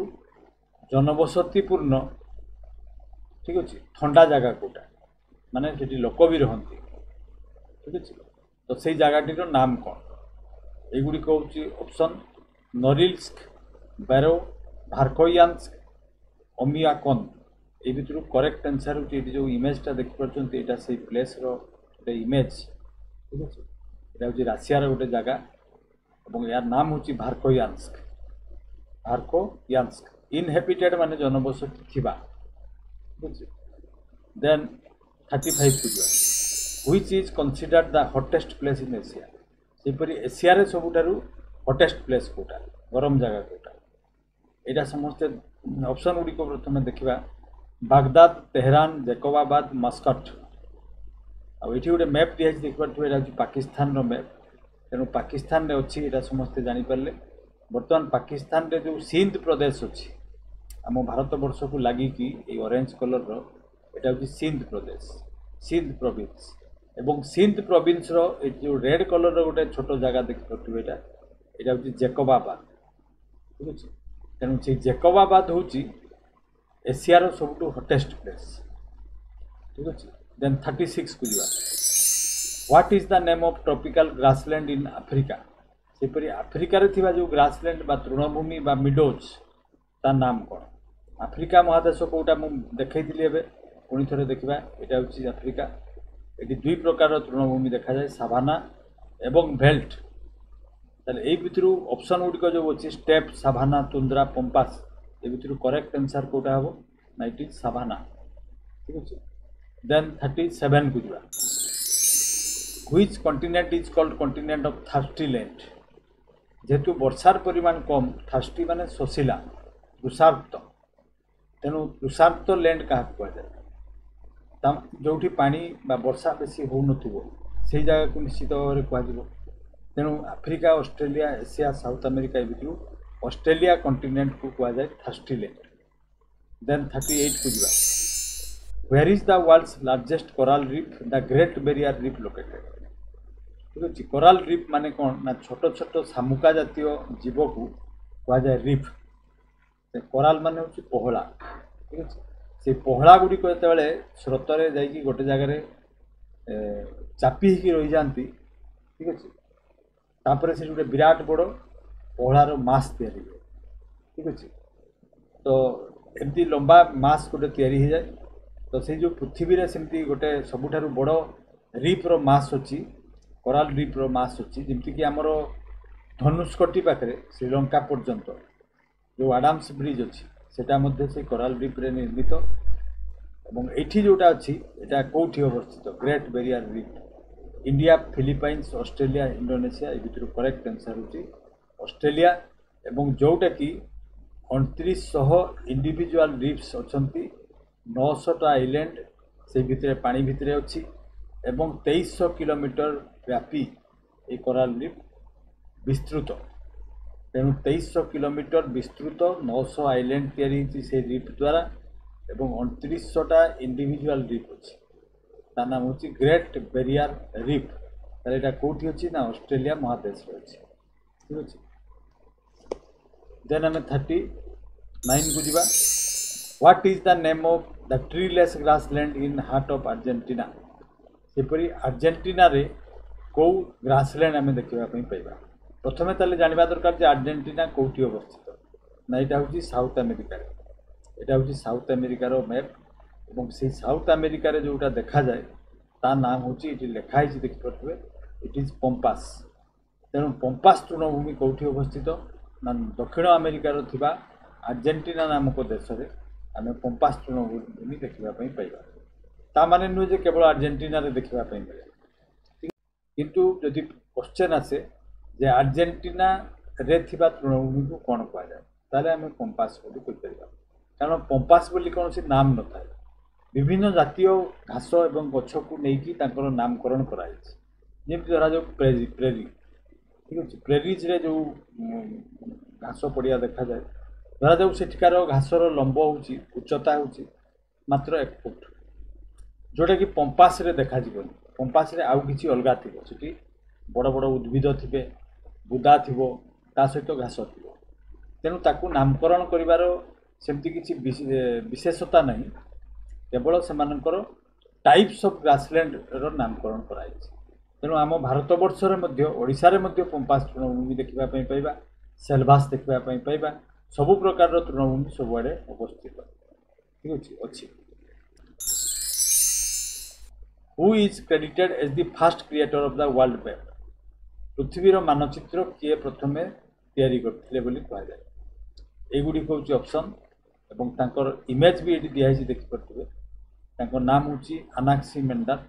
जनबसतिपूर्ण ठीक अच्छे ठंडा जगह कोटा माने सेठी लोक भी रहती ठीक अच्छे तो से जगह नाम कौन एगुड़ी हूँ ऑप्शन नोरिल्स्क बैरो भारकोयांस्क ओमियाकोन ए भितर करेक्ट आंसर होती जो इमेजटा देखिपुं यहाँ से प्लेस रोटे इमेज ठीक अच्छे यहाँ हूँ राशियार गोटे जगह और यार नाम हूँ भारकोयांस्क भारकोयांस्क इनहेबिटेड माने जनबसति थिबा ठीक अच्छे देन 35 को जा which is considered the hottest place in Asia सेपरी एशिया रे सबुठारु हॉटेस्ट प्लेस कोटा गरम जगह कोटा एटा समस्त ऑप्शन गुडी को प्रथम देखिबा बागदाद तेहरान जैकोबाबाद मस्कट आ एठी गोटे मैप दिया देखिबार एटा पाकिस्तान रो मैप तेणु पाकिस्तान रे अछि एटा समस्त जानि परले वर्तमान पाकिस्तान रे जो सिंध प्रदेश अछि आम भारत वर्ष को लगी कि ये ऑरेंज कलर रो एटा होची सिंध प्रदेश सिंध प्रोविंस एवं सिंध प्रोविंस रो जो रेड कलर रो गोटे छोट जगह देखि परथुबे एटा होची जैकोबाबाद ठीक अछि तेणु से जैकोबाबाद होची एशिया रो सबटू हॉटेस्ट प्लेस ठीक अछि देन 36 को जिवा what is the name of tropical grassland in Africa सेपरी अफ्रीका रे थिबा जो ग्रासलैंड बा तृणभूमि बा मिडोज ता नाम कौन अफ्रीका महादेश कोटा मु देखैथिली एबे पुणी थरे देखिबा एटा होची अफ्रीका एटी दुई प्रकार तृणभूमि देखा जाए साभाना एवं बेल्ट ताले एई भितरु ऑप्शन गुडी जो अछि स्टेप साभाना तुंद्रा पंपास ए भितरु करेक्ट आंसर कोटा हबो ना इट इज साभाना ठीक अछि देन 37 को जिवा which continent is called continent of thirsty land जेतु वर्षार परिमाण कम थर्स्टी माने सोसिला तुषार्त तेणु तुषार्त लैंड क्या कहुए जोठी पानी बा वर्षा बेसी हो नथिबो से जगह को निश्चित भाव में कहुव तेणु Africa Australia Asia South America भितर ऑस्ट्रेलिया कॉन्टिनेंट को कहुए थर्स्टी लैंड देन 38 को जिवा where is the world's largest coral reef the great barrier reef located ठीक अच्छे कोराल रीफ माने कौन ना छोट छोट शामुका जातीय जीव को कहुए रीफ कोराल माने होची पहला ठीक अच्छे से पहला गुड़ी को जो स्रोत में जाकि गोटे जगार चापी हो रही जाती ठीक अच्छे तापर से गोटे विराट बड़ पहलार मास तैयारी हुए ठीक अच्छे तो एमती लंबा मास गोटे तैयारी हो जाए तो से जो पृथ्वी रे सेमती गोटे सबुठारु बड़ रीफ रो मास अच्छी कोराल रीफ रो मास अच्छी जमती कि आमर धनुष्कोटी पाखे श्रीलंका पर्यंत जो आडाम्स ब्रिज अच्छी सेटा मध्य से कोराल रीफ रे निर्मित एवं एठी जोटा अच्छी एटा कोठी अवस्थित great barrier reef India Philippines Australia Indonesia ए भितर करेक्ट आंसर होची ऑस्ट्रेलिया एवं जोटा कि 2900 इंडिविजुअल रीफ्स अच्छी 900 आइलैंड से भितर पानी भितर अच्छी एवं 2300 किलोमीटर व्यापी ए कोराल रीफ विस्तृत तेणु 2300 किलोमीटर विस्तृत 900 आइलैंड तैयारी से रीफ द्वारा एवं 2900 इंडिविजुअल रीफ अच्छी ता नाम हूँ ग्रेट बैरियर रीफ ତାହେଲେ ଏଇଟା କେଉଁଠି ଅଛି ନା ଅଷ୍ଟ୍ରେଲିଆ ମହାଦେଶରେ ଅଛି। ଠିକ୍ ଅଛି। ଦେନ୍ ଆମେ 39 କୁ ଯିବା। What is the name of the treeless grassland in heart of Argentina? ସେପରି ଆର୍ଜେଣ୍ଟିନାରେ କେଉଁ ଗ୍ରାସଲ୍ୟାଣ୍ଡ ଆମେ ଦେଖିବା ପାଇଁ ପାଇବା। ପ୍ରଥମେ ତାହେଲେ ଜାଣିବା ଦରକାର ଯେ ଆର୍ଜେଣ୍ଟିନା କେଉଁଠି ଅବସ୍ଥିତ। ନା ଏଇଟା ହେଉଛି ସାଉଥ ଆମେରିକାରେ। ଏଇଟା ହେଉଛି ସାଉଥ ଆମେରିକାର ମ୍ୟାପ୍ ଏବଂ ସେଇ ସାଉଥ ଆମେରିକାରେ ଯେଉଁଟା ଦେଖାଯାଏ ତା ନାମ ହେଉଛି, ଏଠି ଲେଖା ହେଇଛି ଦେଖିପାରୁଥିବେ, ଇଟ୍ ଇଜ୍ ପମ୍ପାସ୍। ତେଣୁ ପମ୍ପାସ୍ ତୃଣଭୂମି କେଉଁଠି ଅବସ୍ଥିତ ନା ଦକ୍ଷିଣ ଆମେରିକାର ଥିବା ଆର୍ଜେଣ୍ଟିନା ନାମକ ଦେଶରେ ଆମେ ପମ୍ପାସ୍ ତୃଣଭୂମି ଦେଖିବା ପାଇଁ ପାଇବା। ତା ମାନେ ନୁହେଁ ଯେ କେବଳ ଆର୍ଜେଣ୍ଟିନାରେ ଦେଖିବା ପାଇଁ ମିଳେ, କିନ୍ତୁ ଯଦି କ୍ୱେଶ୍ଚନ୍ ଆସେ ଯେ ଆର୍ଜେଣ୍ଟିନାରେ ଥିବା ତୃଣଭୂମିକୁ କ'ଣ କୁହାଯାଏ, ତାହେଲେ ଆମେ ପମ୍ପାସ୍ ବୋଲି କହିପାରିବା। କାରଣ ପମ୍ପାସ୍ ବୋଲି କୌଣସି ନାମ ନଥାଏ। ବିଭିନ୍ନ ଜାତୀୟ ଘାସ ଏବଂ ଗଛକୁ ନେଇକି ତାଙ୍କର ନାମକରଣ କରାଯାଇଛି। ଯେମିତି ଧରାଯାଉ ପ୍ରେରି, ଠିକ୍ ଅଛି, ପ୍ରେରିଜ୍ରେ ଯେଉଁ ଘାସ ପଡ଼ିଆ ଦେଖାଯାଏ, ଧରାଯାଉ ସେଠିକାର ଘାସର ଲମ୍ବ ହେଉଛି, ଉଚ୍ଚତା ହେଉଛି ମାତ୍ର 1 ଫୁଟ, ଯେଉଁଟାକି ପମ୍ପାସ୍ରେ ଦେଖାଯିବନି। ପମ୍ପାସ୍ରେ ଆଉ କିଛି ଅଲଗା ଥିବ, ସେଠି ବଡ଼ ବଡ଼ ଉଦ୍ଭିଦ ଥିବେ, ବୁଦା ଥିବ, ତା ସହିତ ଘାସ ଥିବ। ତେଣୁ ତାକୁ ନାମକରଣ କରିବାର ସେମିତି କିଛି ବିଶେଷତା ନାହିଁ, କେବଳ ସେମାନଙ୍କର ଟାଇପ୍ସ ଅଫ୍ ଗ୍ରାସଲ୍ୟାଣ୍ଡର ନାମକରଣ କରାଯାଇଛି। ତେଣୁ ଆମ ଭାରତବର୍ଷରେ ମଧ୍ୟ, ଓଡ଼ିଶାରେ ମଧ୍ୟ ପମ୍ପାସ୍ ତୃଣଭୂମି ଦେଖିବା ପାଇଁ ପାଇବା, ସେଲଭାସ୍ ଦେଖିବା ପାଇଁ ପାଇବା। ସବୁ ପ୍ରକାରର ତୃଣଭୂମି ସବୁଆଡ଼େ ଅବସ୍ଥିତ, ଠିକ୍ ଅଛି। Who is credited as the first creator of the world map? ପୃଥିବୀର ମାନଚିତ୍ର କିଏ ପ୍ରଥମେ ତିଆରି କରିଥିଲେ ବୋଲି କୁହାଯାଏ। ଏଗୁଡ଼ିକ ହେଉଛି ଅପସନ୍ ଏବଂ ତାଙ୍କର ଇମେଜ୍ ବି ଏଠି ଦିଆହେଇଛି ଦେଖିପାରୁଥିବେ। ତାଙ୍କ ନାମ ହେଉଛି ଆନାକ୍ସିମେଣ୍ଡାର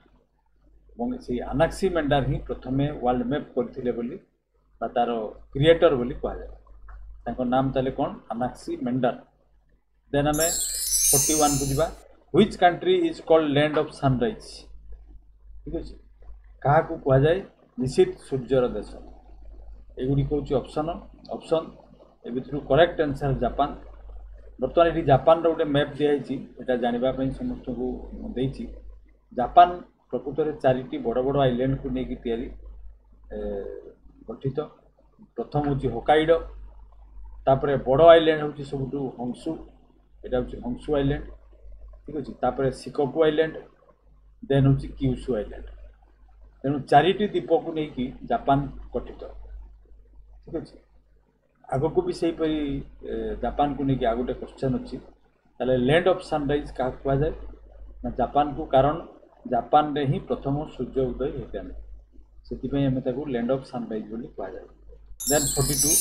ଏବଂ ସେଇ ଆନାକ୍ସିମେଣ୍ଡାର ହିଁ ପ୍ରଥମେ ୱାର୍ଲଡ ମ୍ୟାପ୍ କରିଥିଲେ ବୋଲି ବା ତାର କ୍ରିଏଟର ବୋଲି କୁହାଯାଏ। ତାଙ୍କ ନାମ ତାହେଲେ କ'ଣ? ଆନାକ୍ସିମେଣ୍ଡାର। ଦେନ୍ ଆମେ 41 କୁ ଯିବା। Which country is called land of sunrise? ଠିକ୍ ଅଛି। କାହାକୁ କୁହାଯାଏ ନିଶୀଥ ସୂର୍ଯ୍ୟର ଦେଶ? ଏଗୁଡ଼ିକ ହେଉଛି ଅପସନ୍। ଏ ଭିତରୁ କରେକ୍ଟ ଆନ୍ସର୍ ଜାପାନ। ବର୍ତ୍ତମାନ ଏଠି ଜାପାନର ଗୋଟେ ମ୍ୟାପ୍ ଦିଆହେଇଛି, ଏଇଟା ଜାଣିବା ପାଇଁ ସମସ୍ତଙ୍କୁ ଦେଇଛି। ଜାପାନ ପ୍ରକୃତରେ 4ଟି ବଡ଼ ବଡ଼ ଆଇଲ୍ୟାଣ୍ଡକୁ ନେଇକି ଗଠିତ। ପ୍ରଥମ ହେଉଛି ହୋକାଇଡୋ, ତାପରେ ବଡ଼ ଆଇଲ୍ୟାଣ୍ଡ ହେଉଛି ସବୁଠୁ ହଂସୁ, ଏଇଟା ହେଉଛି ହଂସୁ ଆଇଲ୍ୟାଣ୍ଡ, ଠିକ୍ ଅଛି। ତାପରେ ଶିକୋକୁ ଆଇଲ୍ୟାଣ୍ଡ, ଦେନ୍ ହେଉଛି କ୍ୟୁସୁ ଆଇଲ୍ୟାଣ୍ଡ। ତେଣୁ 4ଟି ଦ୍ୱୀପକୁ ନେଇକି ଜାପାନ ଗଠିତ, ଠିକ୍ ଅଛି। ଆଗକୁ ବି ସେହିପରି ଜାପାନକୁ ନେଇକି ଆଉ ଗୋଟେ କ୍ୱେଶ୍ଚନ୍ ଅଛି। ତାହେଲେ ଲ୍ୟାଣ୍ଡ ଅଫ୍ ସନରାଇଜ୍ କାହାକୁ କୁହାଯାଏ? ନା ଜାପାନକୁ, କାରଣ ଜାପାନରେ ହିଁ ପ୍ରଥମ ସୂର୍ଯ୍ୟ ଉଦୟ ହୋଇଥାଏ, ସେଥିପାଇଁ ଆମେ ତାକୁ ଲ୍ୟାଣ୍ଡ ଅଫ୍ ସନରାଇଜ୍ ବୋଲି କୁହାଯାଏ। Then 42,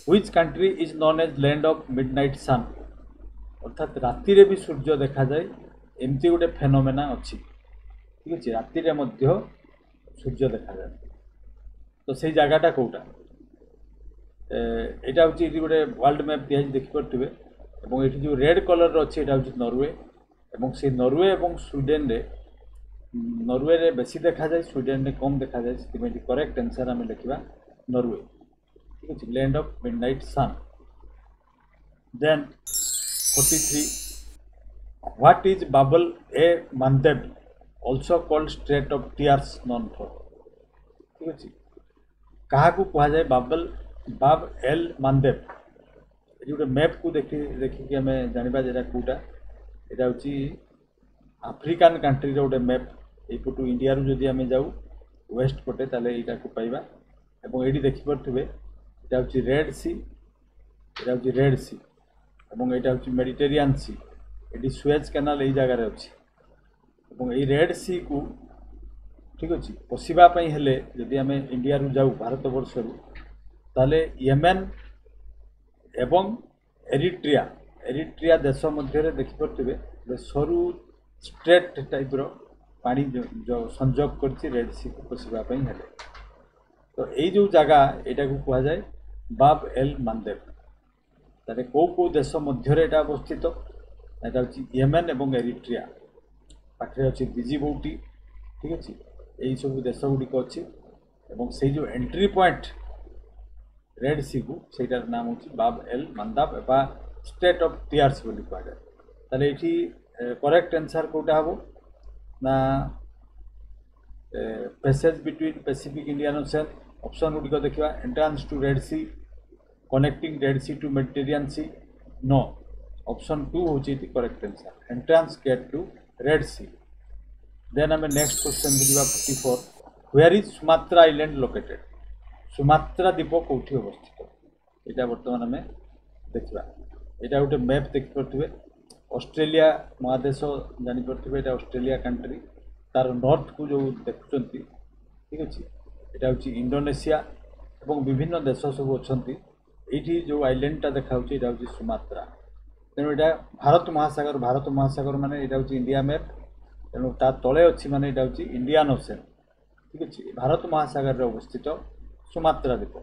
which country is known as land of midnight sun? ଅର୍ଥାତ୍ ରାତିରେ ବି ସୂର୍ଯ୍ୟ ଦେଖାଯାଏ, ଏମିତି ଗୋଟେ ଫେନୋମେନା ଅଛି, ଠିକ୍ ଅଛି। ରାତିରେ ମଧ୍ୟ ସୂର୍ଯ୍ୟ ଦେଖାଯାଏ। ତ ସେଇ ଜାଗାଟା କେଉଁଟା? ଏଇଟା ହେଉଛି, ଏଠି ଗୋଟେ ୱାର୍ଲଡ ମ୍ୟାପ୍ ଦିଆହେଇଛି ଦେଖିପାରୁଥିବେ ଏବଂ ଏଠି ଯେଉଁ ରେଡ୍ କଲର୍ର ଅଛି ଏଇଟା ହେଉଛି ନରୱେ ଏବଂ ସେଇ ନରୱେ ଏବଂ ନରୱେରେ ବେଶୀ ଦେଖାଯାଏ, ସ୍ୱିଡେନରେ କମ୍ ଦେଖାଯାଏ। ସେଥିପାଇଁ ଏଠି କରେକ୍ଟ ଆନ୍ସର୍ ଆମେ ଲେଖିବା ନରୱେ, ଠିକ୍ ଅଛି। Land of midnight sun. Then 43, what is Bab el Mandeb also called strait of tears known for? ଠିକ୍ ଅଛି। କାହାକୁ କୁହାଯାଏ ବାବ ଏଲ୍ ମାନ୍ଦେବ? ଏଠି ଗୋଟେ ମ୍ୟାପ୍କୁ ଦେଖିକି ଆମେ ଜାଣିବା ଯେ ଏଇଟା କେଉଁଟା। ଏଇଟା ହେଉଛି ଆଫ୍ରିକାନ୍ କଣ୍ଟ୍ରିର ଗୋଟେ ମ୍ୟାପ୍। ଏଇପଟୁ ଇଣ୍ଡିଆରୁ ଯଦି ଆମେ ଯାଉ ୱେଷ୍ଟ ପଟେ ତାହେଲେ ଏଇଟାକୁ ପାଇବା ଏବଂ ଏଇଠି ଦେଖିପାରୁଥିବେ ଏଇଟା ହେଉଛି ରେଡ୍ ସି, ଏବଂ ଏଇଟା ହେଉଛି ମେଡିଟେରିଆନ୍ ସି। ଏଠି ସୁଏଜ୍ କେନାଲ ଏଇ ଜାଗାରେ ଅଛି ଏବଂ ଏଇ ରେଡ୍ ସିକୁ, ଠିକ୍ ଅଛି, ପଶିବା ପାଇଁ ହେଲେ ଯଦି ଆମେ ଇଣ୍ଡିଆରୁ ଯାଉ ଭାରତବର୍ଷରୁ, ତାହେଲେ ୟେମେନ୍ ଏବଂ ଏରିଟ୍ରିଆ ଦେଶ ମଧ୍ୟରେ ଦେଖିପାରୁଥିବେ ସରୁ ଷ୍ଟ୍ରେଟ୍ ଟାଇପ୍ର ପାଣି ସଂଯୋଗ କରିଛି ରେଡ୍ ସିକୁ ପଶିବା ପାଇଁ ହେଲେ। ତ ଏଇ ଯେଉଁ ଜାଗା ଏଇଟାକୁ କୁହାଯାଏ ବାବ ଏଲ୍ ମାନ୍ଦେବ। ତାହେଲେ କେଉଁ ଦେଶ ମଧ୍ୟରେ ଏଇଟା ଅବସ୍ଥିତ? ଏଇଟା ହେଉଛି ୟେମେନ୍ ଏବଂ ଏରିଟ୍ରିଆ ପାଖରେ ଅଛି ଜିବୁଟି, ଠିକ୍ ଅଛି। ଏହିସବୁ ଦେଶ ଗୁଡ଼ିକ ଅଛି ଏବଂ ସେଇ ଯେଉଁ ଏଣ୍ଟ୍ରି ପଏଣ୍ଟ ରେଡ୍ ସିକୁ, ସେଇଟାର ନାମ ହେଉଛି ବାବ ଏଲ୍ ମାନ୍ଦାବ ବା ଷ୍ଟ୍ରେଟ୍ ଅଫ୍ ଟିୟାର୍ସ ବୋଲି କୁହାଯାଏ। ତାହେଲେ ଏଇଠି କରେକ୍ଟ ଆନ୍ସର୍ କେଉଁଟା ହେବ? ନା passage between Pacific Indian ocean option गुड़िक देखा entrance to red sea connecting red sea to Mediterranean sea no option 2 होची correct answer entrance gate to red sea then आम नेक्स्ट क्वेश्चन बुझा 44 where is Sumatra island located Sumatra द्वीप कौटी अवस्थित यहाँ बर्तमान आम देखा यहाँ गोटे मैप देखिपे ऑस्ट्रेलिया महादेश जानीपे यहाँ ऑस्ट्रेलिया कंट्री तार नॉर्थ को जो देखुं ठीक अच्छे यहाँ हूँ इंडोनेशिया और विभिन्न देश सब अच्छा ये जो आइलैंडटा देखा यहाँ हूँ सुमात्रा तेणु यहाँ भारत महासागर माने यहाँ हूँ इंडिया मैप तेणु ता तले अच्छी माने यहाँ हूँ इंडियन ओशन ठीक अच्छे भारत महासागर अवस्थित सुमात्रा द्वीप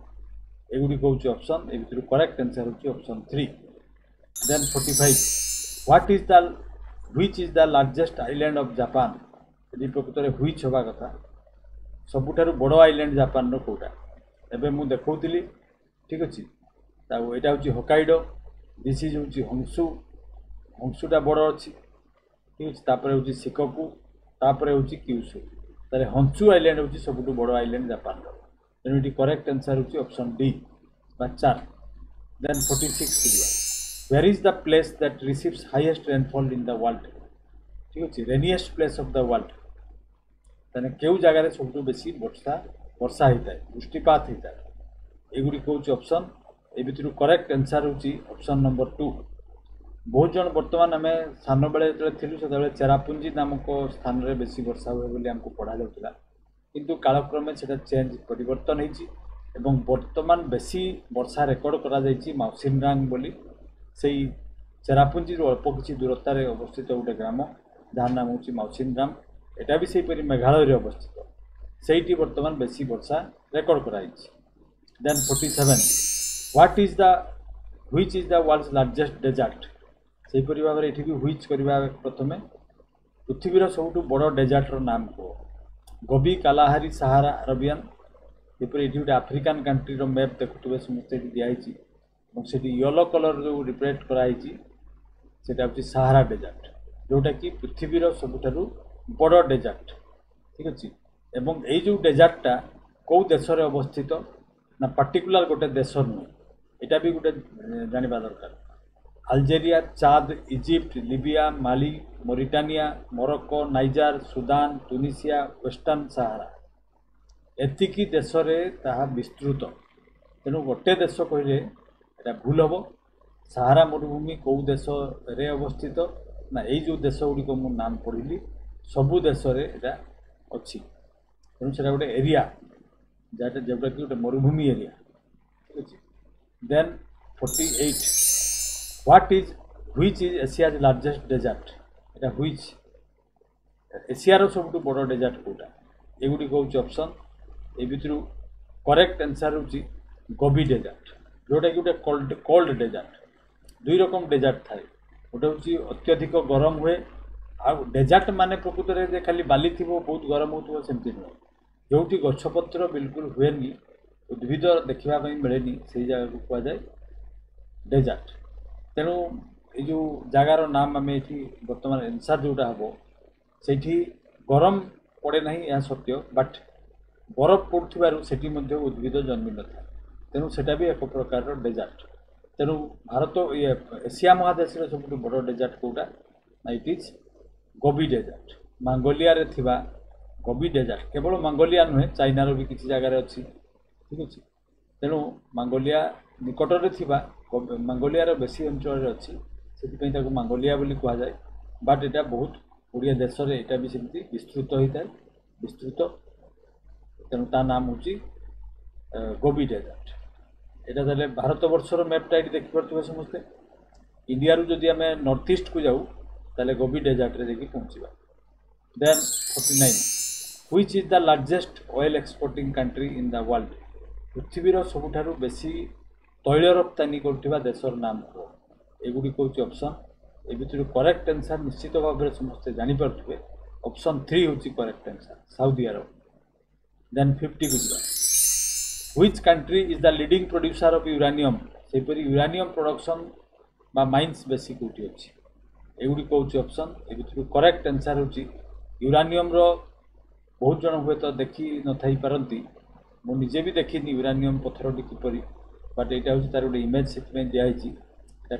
एगुड़ी हूँ ऑप्शन ए भर करेक्ट आंसर हूँ option 3 then 45 what is the which is the largest island of Japan यदि प्रकृत में व्हिच हवा कथा सबुठार बड़ आइलैंड जापान कोटा एबे मु देखौतिली ठीक अच्छे यहाँ हूँ होकाइडो दिस इज हूँ हंसु हंसुटा बड़ अच्छी ठीक अच्छे तापर हूँ शिकोकु तापर हूँ क्यूसु तारे हंसु आइलैंड हूँ सबुठ बड़ आइलैंड जापान तेणु ये करेक्ट आंसर हूँ option D 4 then 46 where is the place that receives highest rainfall in the world ठीक अच्छे rainiest place of the world तेने क्यों जगार सब बेसी वर्षा होता है वृष्टिपात होता है एगुड़ी हूँ ऑप्शन ए भर करेक्ट आंसर हूँ ऑप्शन नंबर 2 बहुत जन बर्तमान आम सान बेले जो थी से चेरापुंजी नामक स्थान में बेसी वर्षा हुए बोली आमको पढ़ा जाता किंतु कालक्रमे से चेंज परिवर्तन होती बर्तमान बेसी वर्षा रेकर्ड करा माउसिनरांग बोली से चेरापुंजी अल्प किसी दूरतार अवस्थित गोटे ग्राम जहाँ नाम हूँ माउसिनराम यहाँ भी सहीपरि मेघालय अवस्थित से बर्तमान बेसी वर्षा रेकर्ड कराई then 47 what is the which is the world's largest desert से भाव में ये भी व्हिच करवा प्रथमे पृथ्वीर सबुठ बड़ डेजर्टर नाम कह गोबी कालाहारी सहारा अरबियन ये गोटे आफ्रिकान कंट्री मैप देखुए समस्त दिखाई से येलो कलर जो रिप्रेजेंट कराई से हूँ सहारा डेजर्ट जोटा कि पृथ्वीर सबुठ बड़ डेजर्ट ठीक अच्छे एवं ये जो डेजर्टा कौ देश में अवस्थित ना पार्टिकुलर गोटे देश नुहे यहाँ भी गोटे जानवा दरकार Algeria Chad Egypt Libya Mali Mauritania Morocco Niger Sudan Tunisia Western Sahara एतिकी देश में विस्तृत तेणु गोटे देश कहले यहाँ भूल हम सहारा मरुभूमि कौ देश रे अवस्थित ना यही जो देश गुड़िक मु नाम पढ़ी सबू देश यहाँ अच्छी तेणु से गोटे एरिया जोटा कि गोटे मरुभूमि एरिया ठीक अच्छे then 48 what is which is Asia's largest desert यहाँ व्हिच एशियार सबुठ बड़ डेजर्ट कौटा एगुड़ी हूँ ऑप्शन ए भर करेक्ट आंसर हूँ गोबी डेजर्ट जोटा कि गोटे कोल्ड डेजर्ट दुई रकम डेजर्ट थाए गोटे हूँ अत्यधिक गरम हुए आ डेजर्ट माने प्रकृत में खाली बाली थी बहुत गरम हो सेमती नुहे जो गछपत्र बिल्कुल हुए उद्भिद देखा मिले से जगह को कह जाए डेजर्ट तेणु ये जगार नाम आम ये बर्तमान आंसर जोटा हम से गरम पड़े ना यह सत्य बट बरफ पड़ू से उद्भिद जन्मी न था तेणु से भी एक प्रकार डेजर्ट तेणु भारत ये एशिया महादेश सब बड़ डेजर्ट कौटा ना it is Gobi desert Mongolia रे थिबा गोबी डेजर्ट केवल मंगोलिया नुहे चाइनार भी किसी जगार अच्छी ठीक अच्छे तेणु मंगोलिया निकटरे थिबा मंगोलियार बेसी अंचल अच्छी से मंगोलिया बोली कह जाए बट यहाँ बहुत गुड़िया देश में यहाँ भी सेमती विस्तृत होता है विस्तृत तेणु ता नाम हूँ गोबी डेजर्ट यहाँ ताले भारत वर्षर मैपटा ये देखिपे समस्ते इंडिया रू जदि आम नॉर्थ ईस्ट को जाऊ ताले गोबी डेजर्ट रे देखिए पहुँचा then 49 which is the largest oil exporting country in the world पृथ्वीर सबुठार बेसी तैल रप्तानी कर देशर नाम कह एगुड़ी हूँ ऑप्शन ए भर करेक्ट आंसर निश्चित भाव में समस्ते जानीपे ऑप्शन 3 हूँ correct answer Saudi Arabia then 50 को जावा which country is the leading producer of uranium से यूरानियम प्रोडक्शन बा माइन्स बेसी कौटी अच्छी एगुड़ी हूँ ऑप्शन ए भर करेक्ट आंसर हूँ यूरानियम बहुत जन हुए तो देखी न थाई पारती मु निजे भी देखी यूरानियम पत्थर किपरि बट यहाँ हूँ तार गोटे इमेज से दिखाई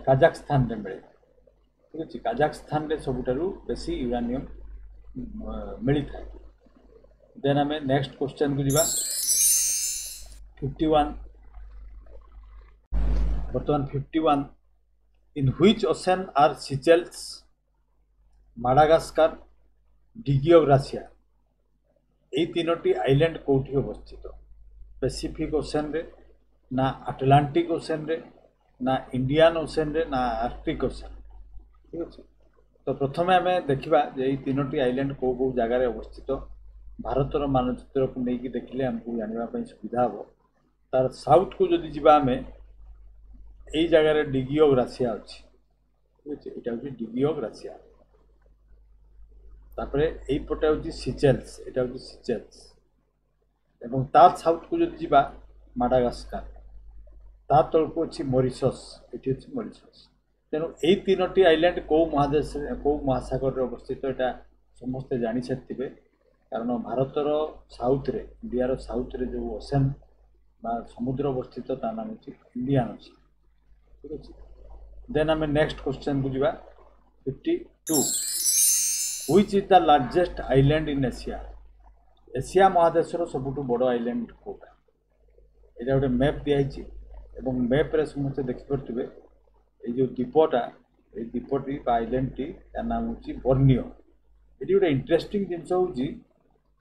काजाकस्तान रे मिले ठीक अच्छे काजाकस्तान रे सबुठारु बेसी यूरानियम मिली था। देन आम नेक्स्ट क्वेश्चन को जीवा 51 बर्तमान 51 इन व्हिच ओशन आर सिचेल्स माडागास्कार डिगियोग्रासिया ये तीनोटी आइलैंड कौटी अवस्थित पैसिफिक ओशन रे ना आटलांटिक ओशन रे ना इंडियन ओशन रे ना आर्कटिक ओशन ठीक अच्छे। तो प्रथम आम देखा ये तीनोटी आइलैंड कौ कौ जगार अवस्थित भारतर मानचित्र को लेकिन देखिले आमको जानवाई सुविधा हम तार साउथ को जदि जीवा आम यही जगार डिगियोग्रासिया अच्छी ठीक अच्छे यहाँ हूँ डिगियोग्रासिया तापरे यही पटे हूँ सिचेल्स यहाँ हूँ सिचेल्स एवं तार साउथ को जदि जीवा माडागास्कार ता तल को अच्छी मॉरिशस ये अच्छी मॉरिशस तेणु यही तीनोटी आइलैंड कौ महादेश कौ महासागर अवस्थित यहाँ समस्ते जानी सारी कारण भारतर साउथ रे इंडिया साउथ रे जो ओशन बा समुद्र अवस्थित ता नाम हूँ इंडियन ओशन ठीक अच्छे। देन आम नेक्स्ट क्वेश्चन को जीवा 52 which is the largest island in Asia Asia महादेशर सबुठ बड़ आइलैंड कौटा यहाँ गोटे मैप दिखाई एवं मैप रे समस्ते देखिपे ये जो द्वीपटा ये द्वीपटी आइलैंड टी यार नाम हूँ बोर्नियो ये गोटे इंटरेस्टिंग जिनस हूँ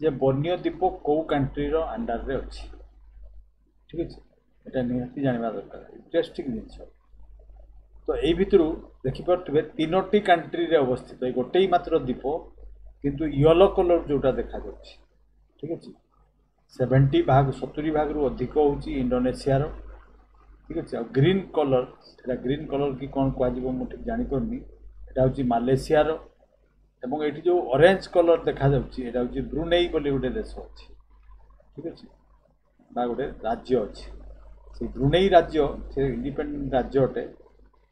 जे बोर्नियो द्वीप कौ कंट्री अंडर रे अच्छी ठीक अच्छे यहाँ निहाती जानवा दरकार इंटरेस्टिंग जिनस। तो यही भितर देखिपे तीनोटी कंट्री रे अवस्थित ये गोटे ही मात्र द्वीप किंतु येलो कलर जोटा देखा ठीक अच्छे 70 भाग 70 भाग रु अधिक हूँ इंडोनेशिया ठीक अच्छे। आ ग्रीन कलर कि कौन कह ठीक जापर यहाँ हूँ मालेशिया एवं ये जो ऑरेंज कलर देखा यहाँ हूँ ब्रुनेई बोली गोटे देश अच्छी ठीक अच्छे बा गोटे राज्य अच्छी से ब्रुनेई राज्य से इंडिपेंडेंट राज्य अटे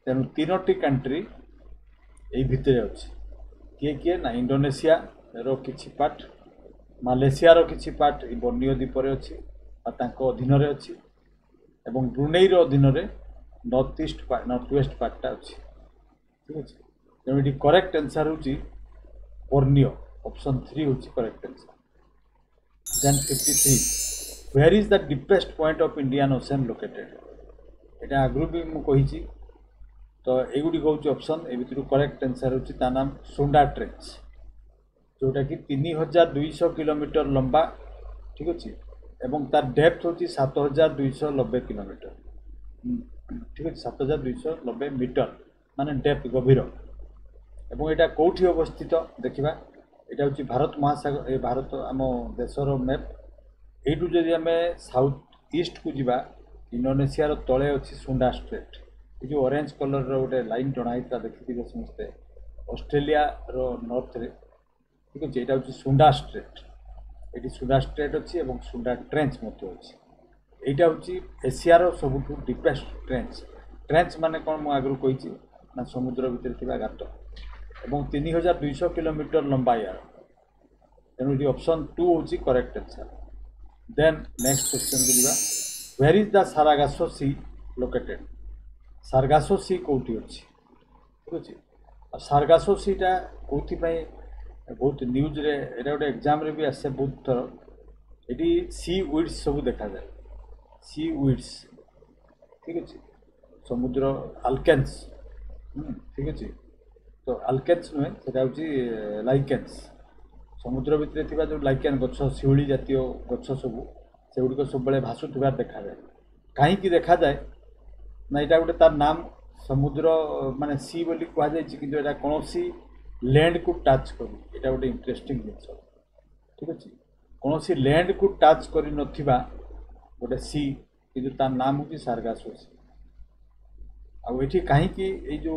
तेणु तीनोटी कंट्री यही भितर अच्छे किए किए ना इंडोनेशिया रो किछि पार्ट मालेशिया रो किछि पार्ट बोर्नियो द्वीप अच्छी अधीन अच्छी एवं ब्रुनेई रो अधीन नॉर्थ वेस्ट पार्टा अच्छी ठीक अच्छे। तेणु ये करेक्ट आंसर हूँ बोर्नियो ऑप्शन 3 हूँ correct answer. Then 53 where is the deepest point of Indian Ocean located यहाँ आगु भी मुझे तो युड़िक हूँ ऑप्शन ए भर करेक्ट आंसर हूँ नाम सुंडा ट्रेंच जोटा कि 3200 किलोमीटर लंबा ठीक अच्छे एवं तार डेप्थ हूँ 7290 किलोमीटर ठीक अच्छे 7290 मीटर माने डेप्थ गभीर एवं यहाँ कौटी अवस्थित देखा यहाँ हूँ भारत महासागर भारत आम देशर मैप यू जदि आम साउथ ईस्ट को जीवा इंडोनेशिया तले अच्छी सुंडा स्ट्रेट ये जो ऑरेंज कलर गोटे लाइन टणाई देखिए समस्ते ऑस्ट्रेलिया रो नॉर्थ रे ठीक अच्छे यहाँ हूँ सुंडा स्ट्रेट ये सुंडा स्ट्रेट अच्छी और सुंडा ट्रेंच अच्छी यहाँ हूँ एशियार सबुठ डीपेस्ट ट्रेंच माने कौन मुझे आगु कही ना समुद्र भितर गात और 3200 किलोमीटर लंबा यार तेणु ये ऑप्शन 2 हूँ correct answer. Then next question को जीवा where is the Sargasso sea located Sargasso sea कौटी अच्छी ठीक अच्छे। सारगासो सीटा कौथि बहुत न्यूज रे एटा गोटे एग्जाम रे भी आसे बहुत थर ये सी वीड्स सब देखा जाए सी वीड्स ठीक अच्छे समुद्र आल्केन्स ठीक अच्छे। तो आल्केन्स नुहे से हूँ लाइकेन्स समुद्र भितर जो लाइकेन गछ शिउली जातीय गछ सबू से गुड़िक सब भासुवार देखा जाए कहीं देखा जाए ना यहाँ गोटे तार नाम समुद्र माने सी बोली कहुई कि कौन लैंड को टच कर यहाँ गोटे इंटरेस्टिंग जिनस ठीक अच्छे कौन लैंड को टच कर गोटे सी कि तार नाम हूँ सारगासो सी आठी कहीं जो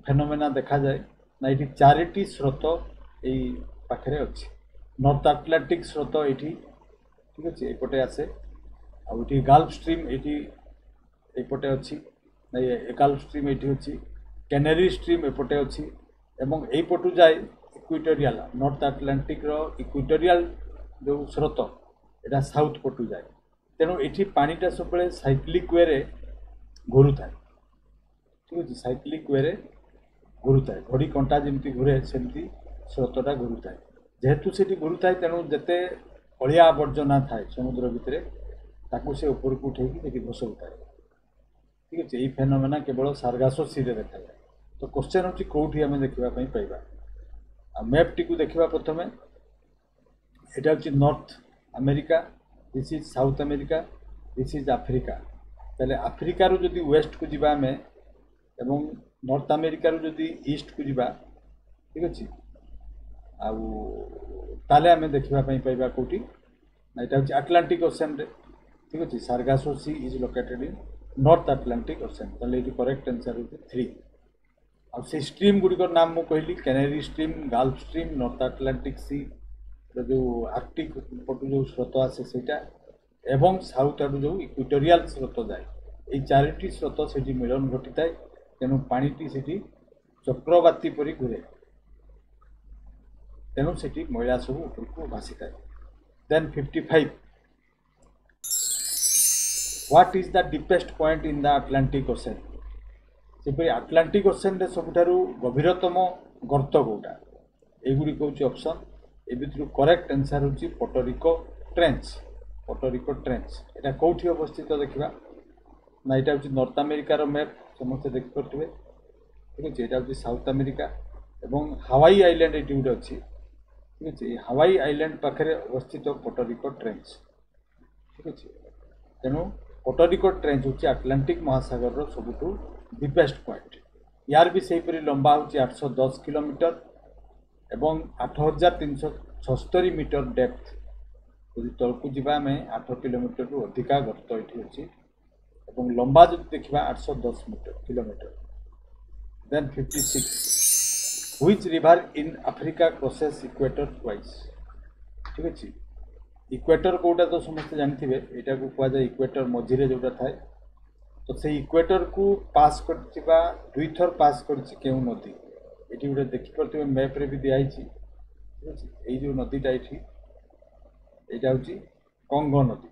फेनोमेना देखा जाए ना ये 4टी स्रोत यही पाखे अच्छी नॉर्थ आटलांटिक स्रोत ये ठीक अच्छे एपटे आसे आठी गाल्फ स्ट्रीम ये एपटे अच्छी गाल्फ स्ट्रीम ये अच्छी कैनेरी स्ट्रीम एपटे अच्छी एवं यही पटू जाए इक्वेटोरियल नॉर्थ आटलांटिक रो इक्वेटोरियल जो स्रोत एटा साउथ पटू जाए तेणु ये पानीटा सब साइक्लिक वे रे घूरू था ठीक अच्छे साइक्लिक वे रे घूरू था घड़ी कंटा जमी घूरे सेमती स्रोतटा घूरू था जेहेतु से घूरू था तेणु जिते अलिया आवर्जना थाए समुद्र भितर ताकू से ऊपर को उठे भसऊ था ठीक अच्छे ये फेनोमेना केवल सार्गासो सी देखा जाए तो क्वेश्चन हूँ कौटी आम देखापी पाइबा मैप टी देखा प्रथम यहाँ हूँ North America this is south America this is Africa ताले आफ्रिका रू जदि वेस्ट को जीवा आमे एवं नॉर्थ अमेरिका रू जदि ईस्ट को जीवा ठीक अच्छे आले आम देखापी पाइबा कौटी यहाँ हूँ आटलांटिक ओशन रे ठीक अच्छे Sargasso sea is located in North Atlantic ocean ताले ये करेक्ट आंसर होती 3 से स्ट्रीम गुड़िकर नाम मुझे कहली Canary stream Gulf stream North Atlantic sea जो आर्कटिक पटू जो स्रोत आसे सेटा एवं साउथ आड़ू जो इक्वेटोरियल स्रोत जाए ये चारिटी स्रोत से मिलन घटी थाए तेणु पानीटी से चक्रवाती परी घूरे तेणु से मैला सब ऊपर को भासी थाए then 55 what is the deepest point in the Atlantic ocean सेपरी आटलांटिक ओशन रे सबुठारु गभीरतम गर्त कौटा एगुड़ी हूँ ऑप्शन ए भितर करेक्ट आंसर हूँ पोर्टोरिको ट्रेंच यहाँ कौटी अवस्थित देखा ना यहाँ हूँ नॉर्थ अमेरिकार मैप समस्त देखिपे ठीक अच्छे यहाँ हूँ साउथ अमेरिका एवं हावाई आइलैंड ये गोटे अच्छी ठीक अच्छे हावाई आइलैंड पाखे अवस्थित पोर्टोरिको ट्रेंच ठीक अच्छे तेणु पोर्टोरिको ट्रेंच हूँ आटलांटिक महासागर सबुठू डीपेस्ट पॉइंट यार भी सहीपरी लंबा हूँ 810 किलोमीटर एवं 8376 मीटर डेप्थ यदि तलकू जीवा आम 8 किलोमीटर रु अधिका गर्त ये अच्छी और लंबा जो देखा 810 kilometre then 56 which river in Africa crosses equator twice ठीक अच्छे इक्वेटर कौटा तो समस्ते जानते यहाँ को कहुए इक्वेटर मझीरे जोटा थाए तो से इक्वेटर को पास कर दुई थर पास कर नदी ये गोटे देखिपे मैप रे भी दिखाई ठीक अच्छे ये जो नदीटा ये यहाँ हूँ कंगो नदी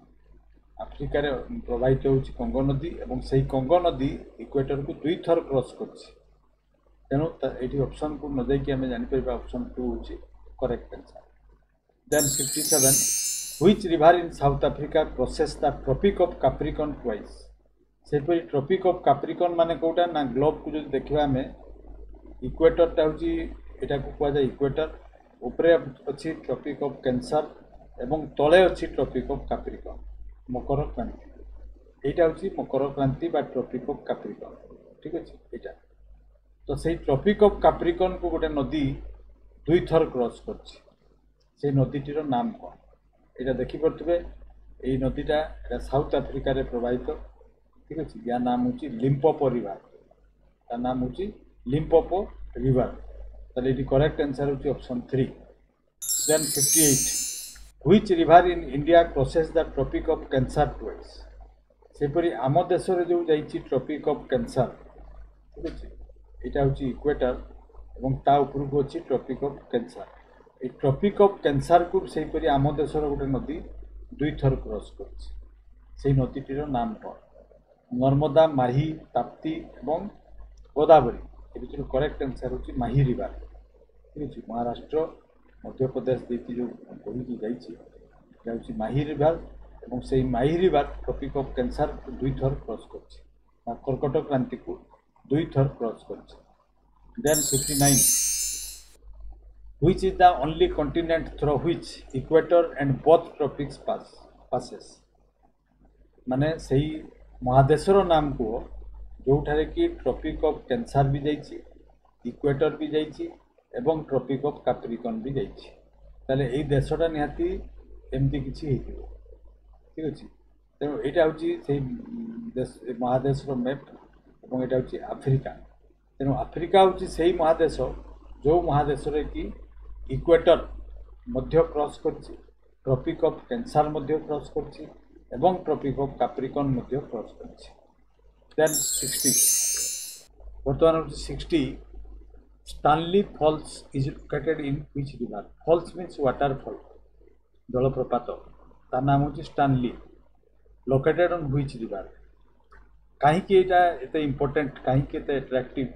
आफ्रिकार प्रवाहित हो कंगो नदी और से कंगो नदी इक्वेटर को दुई थर क्रॉस कर तेणु ये ऑप्शन को न जाकि आम जापर ऑप्शन 2 हूँ correct answer then 57 which river in South Africa crosses the tropic of Capricorn twice सेपरी ट्रॉपिक ऑफ कैप्रिकॉर्न माने कोटा ना ग्लोब को जो देखा आम इक्वेटरटा हूँ यहाँ को कहुए इक्वेटर उपरे अच्छी ट्रॉपिक ऑफ कैंसर एवं तले अच्छी ट्रॉपिक ऑफ कैप्रिकॉर्न मकर क्रांति यहाँ हूँ मकर क्रांति बा ट्रॉपिक ऑफ कैप्रिकॉर्न ठीक अच्छे यहाँ तो से ट्रॉपिक ऑफ कैप्रिकॉर्न को गोटे नदी दुई थर क्रॉस कर नदीटीर नाम कौन यहाँ देखिपे ये नदीटा साउथ अफ्रिका प्रवाहित ठीक अच्छे या नाम हूँ लिम्पोपो रिवर ता नाम हूँ लिम्पोपो रिवर ताले ये करेक्ट आंसर हूँ option 3 then 58 which river in India crosses the tropic of cancer twice सेपरी आम देश में जो जाइए ट्रॉपिक ऑफ कैंसर ठीक अच्छे यहाँ हूँ इक्वेटर और ता ऊपर को अच्छी ट्रॉपिक ऑफ कैंसर ये ट्रॉपिक ऑफ कैंसर को सेहीपरि आम देशर गोटे नदी दुई थर क्रॉस कर नदीटीर नाम कौन नर्मदा माही ताप्ती और गोदावरी ये भर करेक्ट आंसर हूँ माही रिवर ठीक अच्छे महाराष्ट्र मध्य प्रदेश देखिए जो बढ़ी जाइए माही रिवर और से माही रिवर ट्रॉपिक ऑफ कैंसर दुई थर क्रॉस कर कर्कट क्रांति को दुई थर क्रॉस कर then 59 which is the only continent through which equator and both tropics passes माने सही महादेशर नाम को जो कि ट्रॉपिक ऑफ कैंसर भी जाइए इक्वेटर भी जाइए एवं ट्रॉपिक ऑफ कैप्रिकॉर्न भी जाइए यही देशटा निहाती एमती किसी ठीक अच्छे तेणु यहाँ हूँ महादेश मैप और यहाँ हूँ आफ्रिका तेणु आफ्रिका हूँ से ही महादेश जो महादेश कि इक्वेटर मध्य क्रॉस कर ट्रॉपिक ऑफ कैंसर मध्य क्रॉस कर ट्रॉपिक ऑफ कैप्रिकॉर्न मध्य क्रॉस कर देन 60 बर्तमान हूँ 60 Stanley falls is located in which river falls means waterfall जलप्रपात ता नाम हूँ Stanley located on which river कहीं एत इम्पोर्टेंट कहीं एट्राक्टिव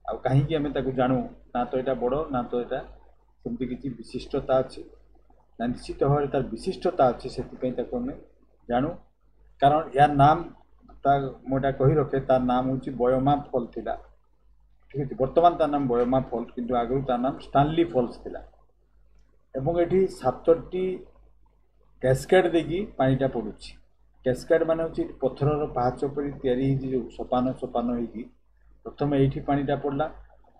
आ कहीं आम जानू ना तो यहाँ बड़ ना तो यहाँ सेमती किसी विशिष्टता अच्छी ना निश्चित भाव तार विशिष्टता अच्छी से आम जानू कारण यार नाम मुझे कही रखे तार नाम हूँ बयोमा फल थिला ठीक है बर्तमान तार नाम बयोमा फल किंतु आगु तार नाम स्टानली फल्स थिला एवं ये 7टी कैस्केड देकी पानीटा पड़ुछि कैस्केड मान हूँ पथर पाहाच पर जो सोपान सोपान हो प्रथम ये पानीटा पड़ला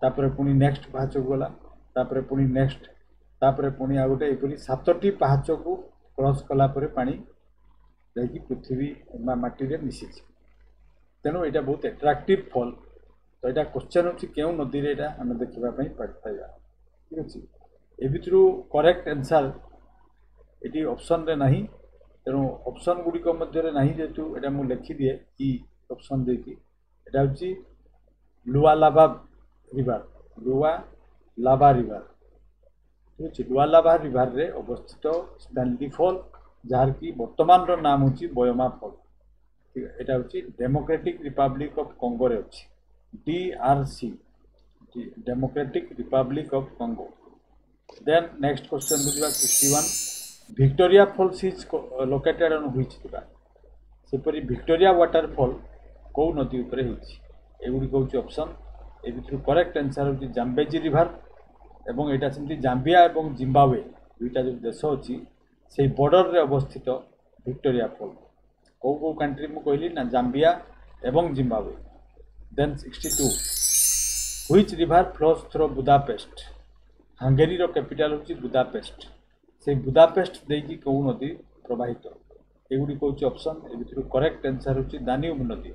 तापर पुणी नेक्स्ट पाहाच को गला तापर पुणी नेक्स्ट तापर पुणी आ गोटे यहपरी 7टी पाहाच को क्रॉस कलापर पानी जाकि पृथ्वी माटी रे मिसी तेणु यहाँ बहुत एट्राक्टिव फल तो यहाँ क्वेश्चन हूँ क्यों नदी में यहाँ आम देखापी पाइबा ठीक अच्छे ए भितर करेक्ट आंसर ये ऑप्शन रे नहीं तेणु ऑप्शन गुड़िक मध्य नहीं जेहेतु यहाँ मुझे लिखिदिए ई ऑप्शन देकी यहाँ हूँ लुआलाभा रिवर लुआलाभा रिवर ठीक अच्छे लुआलाभा रिवर रे अवस्थित स्टानली फल जार की वर्तमान रो नाम हूँ बयोमा फल ठीक है यहाँ हूँ डेमोक्रेटिक रिपब्लिक ऑफ कंगो रे अच्छी DRC Democratic Republic of Congo then next question बुझा 61 Victoria falls is located on which river सेपरी विक्टोरिया वाटरफॉल कौ नदी उपर एगुड़ी हूँ ऑप्शन ए भर करेक्ट आंसर हूँ जाम्बेजी रिवर एवं यहाँ सेमती जाम्बिया और जिम्बाब्वे दुईटा जो देश अच्छी से बॉर्डर रे अवस्थित विक्टोरिया फॉल कौ कंट्री मु कहली ना जाम्बिया एवं Zimbabwe then 62 which river flows through Budapest Hungary रो कैपिटल हूँ बुदापेस्ट से बुदापेस्ट देकी कौ नदी प्रवाहित एगुड़ी हूँ ऑप्शन ए भर करेक्ट आंसर हूँ दान्यूब नदी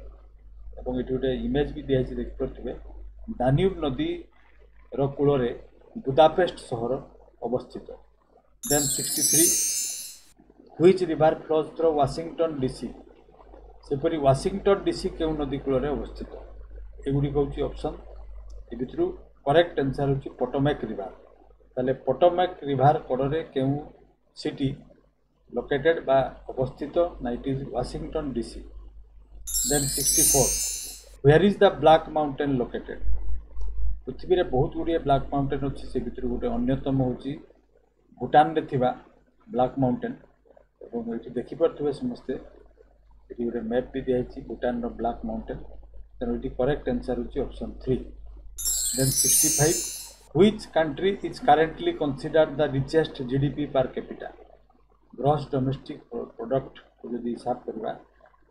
और ये गोटे इमेज भी दिखाई देखिपे दान्यूब नदी रो कूल बुदापेस्ट सहर अवस्थित then 63 which river flows through Washington DC सेपरी वाशिंगटन डीसी क्यों नदी कूल अवस्थित एगुड़ी हूँ ऑप्शन ए भर करेक्ट आंसर हूँ पोटोमेक रिवर ताले पोटोमेक रिवर कड़े क्यों सिटी लोकेटेड बा अवस्थित ना it is Washington DC then 64 where is the black mountain located पृथ्वी रे बहुत गुड़िए ब्लैक माउंटेन अच्छी से भर गोटे अन्यतम हूँ भूटान रे थिबा ब्लैक माउंटेन और ये देखिपे समस्ते ये गोटे मैप भी दिखाई भूटान रो ब्लैक माउंटेन तेणु ये करेक्ट आंसर हूँ option 3 then 65 which country is currently considered the richest GDP per capita gross domestic product को जब हिसाब करवा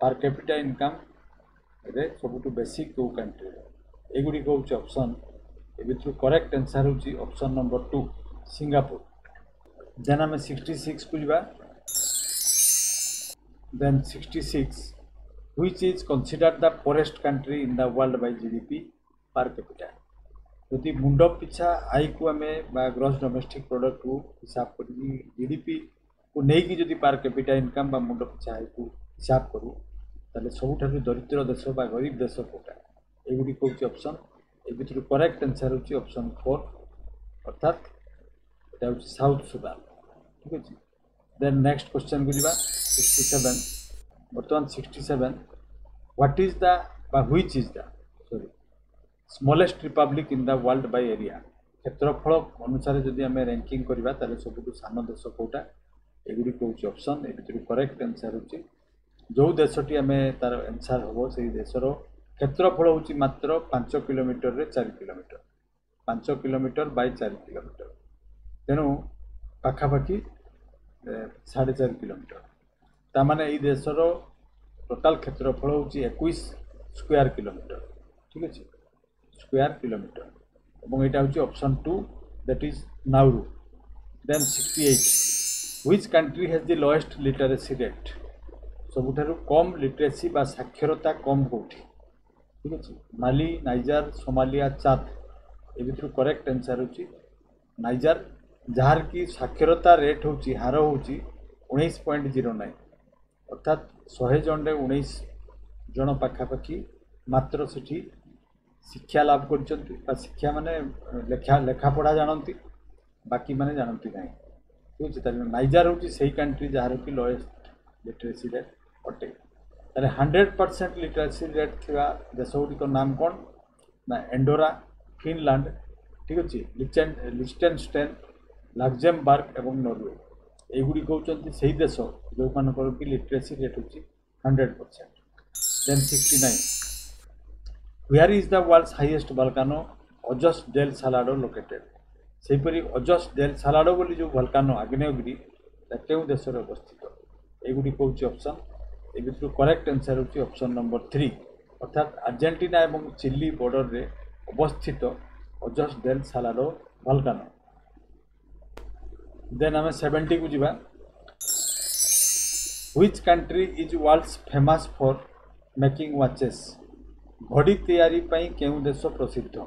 पर कैपिटा इनकम रे सबुठु बेसी को कंट्री एगुड़ी हूँ ऑप्शन ए भर करेक्ट आंसर हूँ ऑप्शन नंबर 2 सिंगापुर देन आम 66 को जा then 66 which is considered the poorest country in the world by GDP per capita यदि मुंड पिछा आय को आम ग्रॉस डोमेस्टिक प्रोडक्ट को हिसाब कर जीडीपी को लेकिन जदि पर कैपिटा इनकम बा मुंड पिछा आय को हिसाब करूँ ताले सबुठारु दरिद्र देश बा गरीब देश कोटा एगुड़ी हूँ ऑप्शन ए भर करेक्ट आंसर हूँ ऑप्शन 4 अर्थात यहाँ हूँ साउथ सुदान ठीक अच्छे देन नेक्स्ट क्वेश्चन को जा 67 बर्तमान 67 what is the which is the sorry smallest Republic in the world by area क्षेत्रफल अनुसार जदि आम रैंकिंग करवा ताले सबुठु सान देश कोटा एगुड़ी हूँ ऑप्शन ए भर करेक्ट आंसर हूँ जो देशटी आम तार आंसर हम से देशर क्षेत्रफल हूँ मात्र 5 किलोमीटर रे 4 किलोमीटर 5 किलोमीटर बाय 4 किलोमीटर तेणु पाखापाखि 4.5 किलोमीटर तामाने ये देशर टोटाल क्षेत्रफल हूँ 21 स्क्वायर किलोमीटर ठीक अच्छे स्क्वायर किलोमीटर और यहाँ हूँ option 2 that is Nauru then 68 which country has the lowest literacy rate सबुठारु कम लिटरेसी बा साक्षरता कम कौटी ठीक अच्छे माली नाइजर सोमालिया चाद ए भर करेक्ट आंसर हूँ नाइजर जार की साक्षरता रेट हूँ हार हूँ 19.09 अर्थात 100 जन 19 जन पाखापाखि मात्र सेठी शिक्षा लाभ कर शिक्षा माने लेखा पढ़ा जानती बाकी माने जानती नहीं ठीक अच्छे तार नाइजर हूँ से कंट्री जार कि लोएस्ट लिटरेसी रेट अटे। तारे 100% लिटरेसी रेट थिबा देश गुड़िक नाम कौन ना एंडोरा, फिनलैंड, ठीक अच्छे लिechtenstein, लक्जेमबर्ग और नॉर्वे एगुड़ी होती से देश जो मानकर कि लिटरेसी रेट हूँ 100%। Then 69 where is the world's highest volcano Ojos del Salado located. सेहीपरि अजस डेल सालाडो बोली जो वोल्केनो आग्नेयगिरी क्यों देश में अवस्थित एगुड़ी हूँ ऑप्शन ए भर करेक्ट आंसर हूँ ऑप्शन नंबर 3 अर्थात अर्जेंटीना और चिली बॉर्डर रे अवस्थित Ojos del Salado volcano. Then आम 70 को जीवा which country is world's famous for making watches. घड़ी तैयारी पाई केउं देश प्रसिद्ध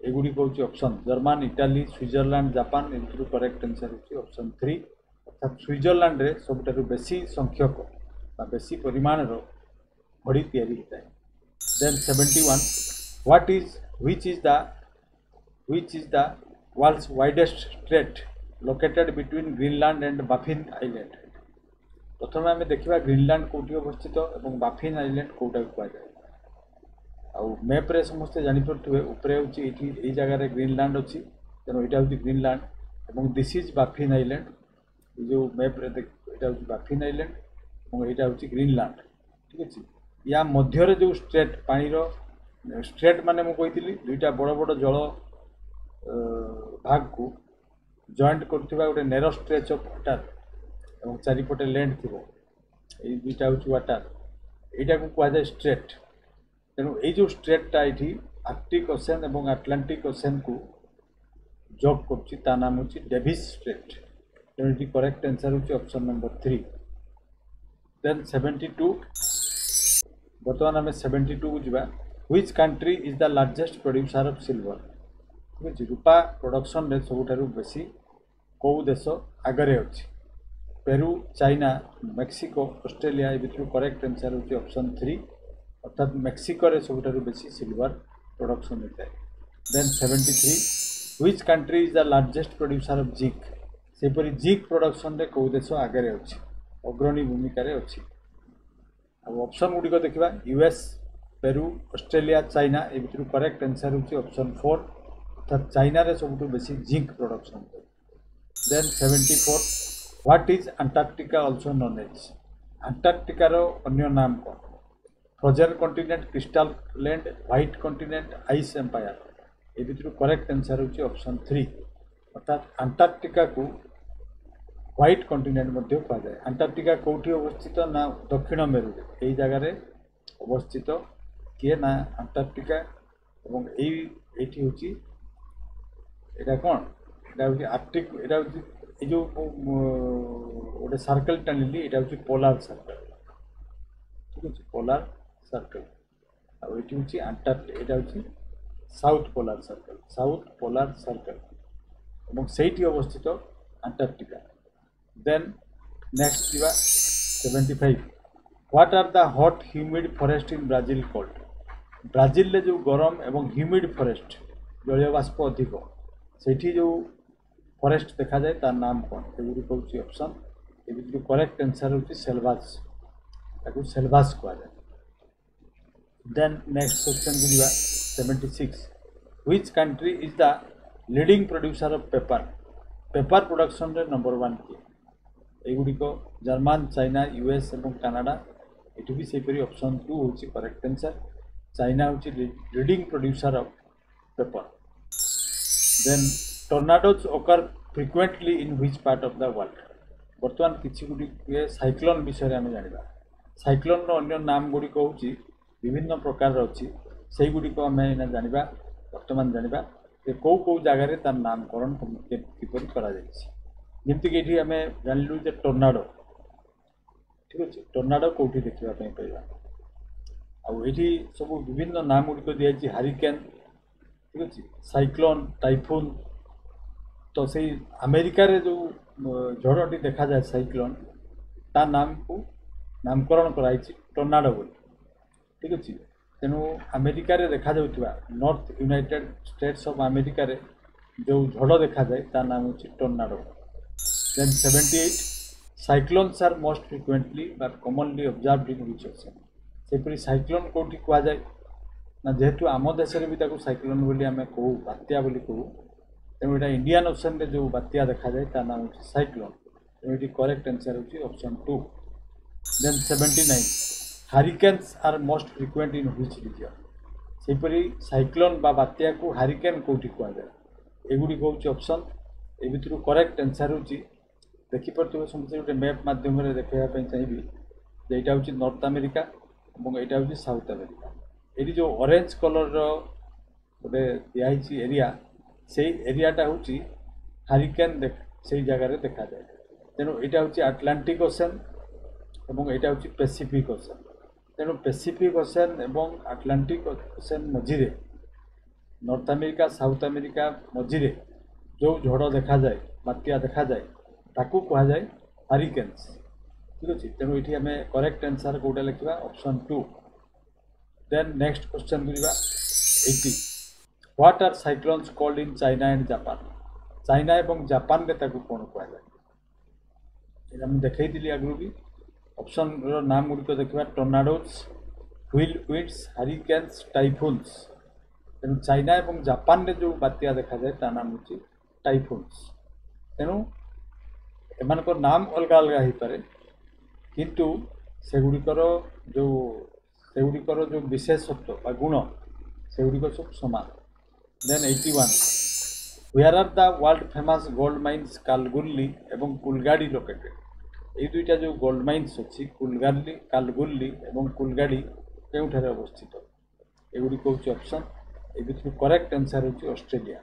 एगुड़ी हूँ option German, Italy, Switzerland, Japan ए करेक्ट आंसर हूँ ऑप्शन 3 अर्थात स्विट्जरलैंड रे सबुठारु बेसी संख्यक बेसी परिमाण घड़ी तैयारी होता है। Then 71 which is the world's widest strait located between Greenland and Baffin island. प्रथम आम देखा ग्रीनलैंड कौटी अवस्थित और बाफिन आइलैंड कौटा कहुए आउ मैप्रे समस्ते जापे उपरे हूँ जगार ग्रीनलैंड अच्छी तेणु यहाँ हूँ ग्रीनलैंड और दिस इज बाफिन आइलैंड जो मैप्रे यहाँ हूँ बाफिन आइलैंड और यहाँ हूँ ग्रीनलैंड ठीक अच्छे। या मध्य जो स्ट्रेट पानीर स्ट्रेट माने मुझे दुईटा बड़ बड़ जल भाग को जॉइंट कर गोटे नेरो स्ट्रेच ऑफ वाटर और चारिपटे लैंड थी ये दुईटा हूँ वाटर यहाँ को कहुए स्ट्रेट तेणु ये स्ट्रेटा ये आर्कटिक ओशन और आटलांटिक ओशन को जॉग कर नाम हूँ डेविस स्ट्रेट तेणु ये करेक्ट आंसर हूँ ऑप्शन नंबर 3। देन 72 बर्तमान आम 72 को जीवा which country is the largest producer of silver. ठीक अच्छे रूपा प्रोडक्शन रे सबुठारु बेसी कौ देश आगरे अच्छी Peru, China, Mexico, Australia A भर करेक्ट आंसर हूँ ऑप्शन 3 अर्थात मेक्सिको रे सबुठारु बेसी सिल्वर प्रोडक्शन होता है। Then 73 which country is the largest producer of zinc. सेपरी जिंक प्रोडक्शन रे कौ देश आगरे अच्छी अग्रणी भूमिका रे अच्छी। अब ऑप्शन गुड़िक देखा यूएस, पेरू, ऑस्ट्रेलिया, चाइना ए भर करेक्ट आंसर हूँ ऑप्शन 4 अर्थात चाइना रे सबुठु बेसी जिंक प्रोडक्शन होता है। Then 74 what is Antarctica also known as. अंटार्कटिकार अन्य नाम कौन। Frozen continent, crystal land, white continent, ice empire ए भर करेक्ट आंसर हूँ ऑप्शन 3 अर्थात अंटार्कटिका को व्हाइट कॉन्टिनेंट कहुए। अंटार्कटिका कौटी अवस्थित ना दक्षिण मेरु यही जगार अवस्थित किए ना अंटार्कटिका और ये हूँ यहाँ कौन यहाँ हूँ आर्कटिक यहाँ हूँ जो गोटे सर्कल टाणिली यहाँ हूँ पोलार सर्कल ठीक अच्छे पोलार सर्कल आउ ये हूँ अंटार्कटिक यहाँ हूँ साउथ पोलार सर्कल और से अवस्थित अंटार्कटिका। देन नेक्स्ट जीवा 75 what are the hot humid forest in Brazil called. Brazil जो गरम एवं ह्यूमिड फॉरेस्ट जलीय बाष्प अधिक से जो फॉरेस्ट देखा जाए तार नाम कौन एगुड़ी हूँ ऑप्शन ये करेक्ट आंसर हूँ सेल्वास ताको सेल्वास कहुए। देन नेक्स्ट क्वेश्चन को जीवा 76 which country is the leading producer of paper. Paper production रे नंबर 1 किए एगुड़िक जर्मन, चाइना, यूएस और कनाडा ये भी सेपरी ऑप्शन 2 हूँ करेक्ट आंसर चाइना हूँ leading producer of paper. Then tornadoes occur frequently in which part of the world. बर्तमान किसी गुड़िक साइक्लोन विषय आम जाना साइक्लोन अन्य नाम गुड़िक हूँ विभिन्न प्रकार अच्छी से गुड़िक आम जाना बर्तमान जाना कौ कौ जगार तार नामकरण किपर जमीक ये आम जानलु टर्नाडो ठीक अच्छे टर्नाडो कौटी देखा पाइबा आउे सब विभिन्न नाम गुड़िक दिखाई हारिकेन ठीक अच्छे साइक्लोन, टाइफून तो से अमेरिका रे जो झड़टी देखा जाए साइक्लोन ता नाम को नामकरण कराई टर्नाडो बोली ठीक अच्छे। तेणु अमेरिका रे देखा जाउथिबा North United States of America रे जो झड़ देखा जाए ता नाम हूँ tornado Then 78, cyclones are most frequently but commonly observed in which ocean? ସେପରି ସାଇକ୍ଲୋନ୍ କେଉଁଠି କୁହାଯାଏ ନା ଯେହେତୁ ଆମ ଦେଶରେ ବି ତାକୁ ସାଇକ୍ଲୋନ୍ ବୋଲି ଆମେ କହୁ, ବାତ୍ୟା ବୋଲି କହୁ, ତେଣୁ ଏଇଟା ଇଣ୍ଡିଆନ୍ ଓସନରେ ଯେଉଁ ବାତ୍ୟା ଦେଖାଯାଏ ତା ନାମ ହେଉଛି ସାଇକ୍ଲୋନ୍। ତେଣୁ ଏଠି କରେକ୍ଟ ଆନ୍ସର ହେଉଛି option 2। Then 79, hurricanes are most frequent in which region? ସେହିପରି ସାଇକ୍ଲୋନ୍ ବା ବାତ୍ୟାକୁ ହାରିକେନ୍ କେଉଁଠି କୁହାଯାଏ? ଏଗୁଡ଼ିକ ହେଉଛି ଅପସନ୍। ଏ ଭିତରୁ କରେକ୍ଟ ଆନ୍ସର ହେଉଛି, ଦେଖିପାରୁଥିବେ ସମସ୍ତେ ଗୋଟେ ମ୍ୟାପ୍ ମାଧ୍ୟମରେ ଦେଖାଇବା ପାଇଁ ଚାହିଁବି ଯେ ଏଇଟା ହେଉଛି ନର୍ଥ ଆମେରିକା ଏବଂ ଏଇଟା ହେଉଛି ସାଉଥ ଆମେରିକା। ଏଠି ଯେଉଁ ଅରେଞ୍ଜ କଲର୍ର ଗୋଟେ ଦିଆହେଇଛି ଏରିଆ, ସେଇ ଏରିଆଟା ହେଉଛି ହାରିକେନ୍ ସେଇ ଜାଗାରେ ଦେଖାଯାଏ। ତେଣୁ ଏଇଟା ହେଉଛି ଆଟଲାଣ୍ଟିକ୍ ଓସେନ୍ ଏବଂ ଏଇଟା ହେଉଛି ପେସିଫିକ୍ ଓସେନ୍। ତେଣୁ ପେସିଫିକ୍ ଓସେନ୍ ଏବଂ ଆଟଲାଣ୍ଟିକ୍ ଓସେନ୍ ମଝିରେ, ନର୍ଥ ଆମେରିକା ସାଉଥ ଆମେରିକା ମଝିରେ ଯେଉଁ ଝଡ଼ ଦେଖାଯାଏ, ବାତ୍ୟା ଦେଖାଯାଏ, ତାକୁ କୁହାଯାଏ ହାରିକେନ୍ସ। ଠିକ୍ ଅଛି, ତେଣୁ ଏଠି ଆମେ କରେକ୍ଟ ଆନ୍ସର କେଉଁଟା ଲେଖିବା? ଅପସନ୍ 2। ଦେନ୍ ନେକ୍ସଟ କ୍ୱେଶ୍ଚନ୍ କରିବା 80, what are cyclones called in China and Japan? China ଏବଂ ଜାପାନରେ ତାକୁ କ'ଣ କୁହାଯାଏ? ଏଇଟା ମୁଁ ଦେଖେଇଥିଲି ଆଗରୁ ବି। ଅପସନ୍ର ନାମ ଗୁଡ଼ିକ ଦେଖିବା, ଟର୍ନାଡୋଜ୍, ହ୍ୱିଲ୍ ୱିଣ୍ଡସ୍, ହାରିକେନ୍ସ, ଟାଇଫୁନ୍ସ। ତେଣୁ ଚାଇନା ଏବଂ ଜାପାନରେ ଯେଉଁ ବାତ୍ୟା ଦେଖାଯାଏ ତା ନାମ ହେଉଛି ଟାଇଫୁନ୍ସ। ତେଣୁ ଏମାନଙ୍କର ନାମ ଅଲଗା ଅଲଗା ହେଇପାରେ, କିନ୍ତୁ ସେଗୁଡ଼ିକର ଯେଉଁ ବିଶେଷତ୍ୱ ବା ଗୁଣ ସେଗୁଡ଼ିକ ସବୁ ସମାନ। Then 81, where are the world famous gold mines Kalgoorlie ଏବଂ କୁଲଗାଡ଼ି ଲୋକେଟେଡ୍? এই দুইটা ଯେଉଁ ଗୋଲ୍ଡ ମାଇନ୍ସ ଅଛି, କାଲଗୁର୍ଲି ଏବଂ କୁଲଗାଡ଼ି, କେଉଁଠାରେ ଅବସ୍ଥିତ? ଏଗୁଡ଼ିକ ହେଉଛି ଅପସନ୍। ଏ ଭିତରୁ କରେକ୍ଟ ଆନ୍ସର ହେଉଛି ଅଷ୍ଟ୍ରେଲିଆ।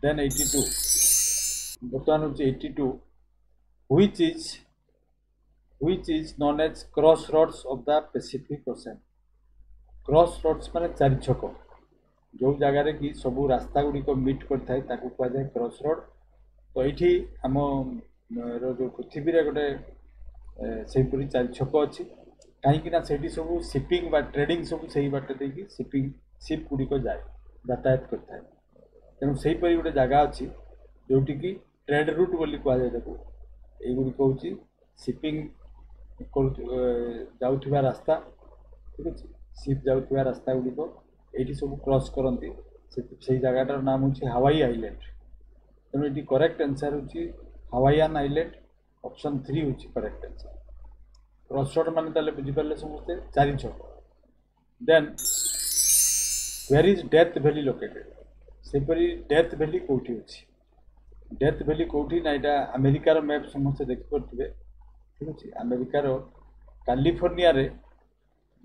ଦେନ୍ 82, ବର୍ତ୍ତମାନ ହେଉଛି 82, which is known as crossroads of the Pacific Ocean? crossroads ମାନେ ଚାରି ଛକ, ଯେଉଁ ଜାଗାରେ କି ସବୁ ରାସ୍ତା ଗୁଡ଼ିକ ମିଟ୍ କରିଥାଏ ତାକୁ କୁହାଯାଏ କ୍ରସରୋଡ୍। ତ ଏଇଠି ଆମର ଯେଉଁ ପୃଥିବୀରେ ଗୋଟେ ସେହିପରି ଚାରି ଛକ ଅଛି, କାହିଁକିନା ସେଇଠି ସବୁ ସିପିଂ ବା ଟ୍ରେଡିଂ ସବୁ ସେଇ ବାଟ ଦେଇକି ସିପ୍ ଗୁଡ଼ିକ ଯାତାୟାତ କରିଥାଏ। ତେଣୁ ସେହିପରି ଗୋଟେ ଜାଗା ଅଛି ଯେଉଁଠିକି ଟ୍ରେଡ୍ ରୁଟ୍ ବୋଲି କୁହାଯାଏ ତାକୁ। এইଗୁଡ଼ିକ ହେଉଛି ସିପିଂ ଯାଉଥିବା ରାସ୍ତା। ଠିକ୍ ଅଛି, ସିପ୍ ଯାଉଥିବା ରାସ୍ତା ଗୁଡ଼ିକ এইଠି ସବୁ କ୍ରସ୍ କରନ୍ତି। ସେଇ ଜାଗାଟାର ନାମ ହେଉଛି ହାୱାଇ ଆଇଲ୍ୟାଣ୍ଡ। ତେଣୁ ଏଠି କରେକ୍ଟ ଆନ୍ସର ହେଉଛି ହାୱାଇଆନ୍ ଆଇଲ୍ୟାଣ୍ଡ। ଅପସନ୍ 3 ହେଉଛି କରେକ୍ଟ ଆନ୍ସର। କ୍ରସରୋଡ୍ ମାନେ ତାହେଲେ ବୁଝିପାରିଲେ ସମସ୍ତେ, ଚାରି ଛକ। ଦେନ୍ where is death valley located? ସେହିପରି ଡେଥ୍ ଭ୍ୟାଲି କେଉଁଠି ଅଛି? ଡେଥ୍ ଭ୍ୟାଲି କେଉଁଠି ନା, ଏଇଟା ଆମେରିକାର ମ୍ୟାପ୍ ସମସ୍ତେ ଦେଖିପାରୁଥିବେ। ଠିକ୍ ଅଛି, ଆମେରିକାର କାଲିଫର୍ଣ୍ଣିଆରେ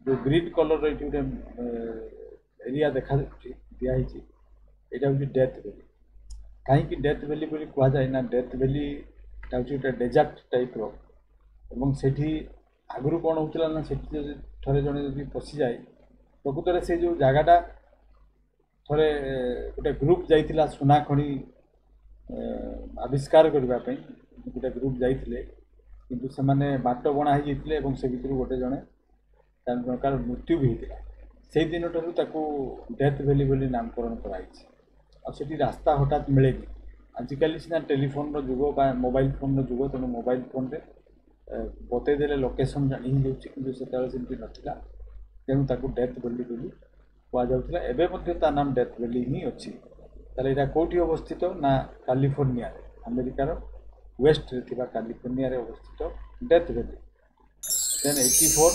ଯେଉଁ ଗ୍ରୀନ୍ କଲର୍ର ଏଇଠି ଗୋଟେ ଏରିଆ ଦେଖାଯାଉଛି ଦିଆହେଇଛି, ଏଇଟା ହେଉଛି ଡେଥ୍ ଭ୍ୟାଲି। କାହିଁକି ଡେଥ୍ ଭ୍ୟାଲି ବୋଲି କୁହାଯାଏ ନା, ଡେଥ୍ ଭ୍ୟାଲିଟା ହେଉଛି ଗୋଟେ ଡେଜର୍ଟ ଟାଇପ୍ର ଏବଂ ସେଠି ଆଗରୁ କ'ଣ ହେଉଥିଲା ନା, ସେଠି ଯଦି ଥରେ ଜଣେ ଯଦି ପଶିଯାଏ, ପ୍ରକୃତରେ ସେ ଯେଉଁ ଜାଗାଟା ଥରେ ଗୋଟେ ଗ୍ରୁପ୍ ଯାଇଥିଲା ସୁନା ଖଣି ଆବିଷ୍କାର କରିବା ପାଇଁ, ଗୋଟେ ଗ୍ରୁପ୍ ଯାଇଥିଲେ, କିନ୍ତୁ ସେମାନେ ବାଟ ବଣା ହେଇଯାଇଥିଲେ ଏବଂ ସେ ଭିତରୁ ଗୋଟେ ଜଣକାର ମୃତ୍ୟୁ ବି ହେଇଥିଲା। ସେଇ ଦିନଠାରୁ ତାକୁ ଡେଥ୍ ଭ୍ୟାଲି ବୋଲି ନାମକରଣ କରାଯାଇଛି। ଆଉ ସେଠି ରାସ୍ତା ହଠାତ୍ ମିଳେନି। ଆଜିକାଲି ସିନା ଟେଲିଫୋନ୍ର ଯୁଗ ବା ମୋବାଇଲ୍ ଫୋନ୍ର ଯୁଗ, ତେଣୁ ମୋବାଇଲ୍ ଫୋନ୍ରେ ବତେଇ ଦେଲେ ଲୋକେସନ୍ ଜାଣି ହେଇଯାଉଛି, କିନ୍ତୁ ସେତେବେଳେ ସେମିତି ନଥିଲା। ତେଣୁ ତାକୁ ଡେଥ୍ ଭ୍ୟାଲି ବୋଲି କୁହାଯାଉଥିଲା। ଏବେ ମଧ୍ୟ ତା ନାମ ଡେଥ୍ ଭ୍ୟାଲି ହିଁ ଅଛି। ତାହେଲେ ଏଇଟା କେଉଁଠି ଅବସ୍ଥିତ ନା, କାଲିଫର୍ଣ୍ଣିଆରେ, ଆମେରିକାର ୱେଷ୍ଟରେ ଥିବା କାଲିଫର୍ଣ୍ଣିଆରେ ଅବସ୍ଥିତ death valley. Then 84,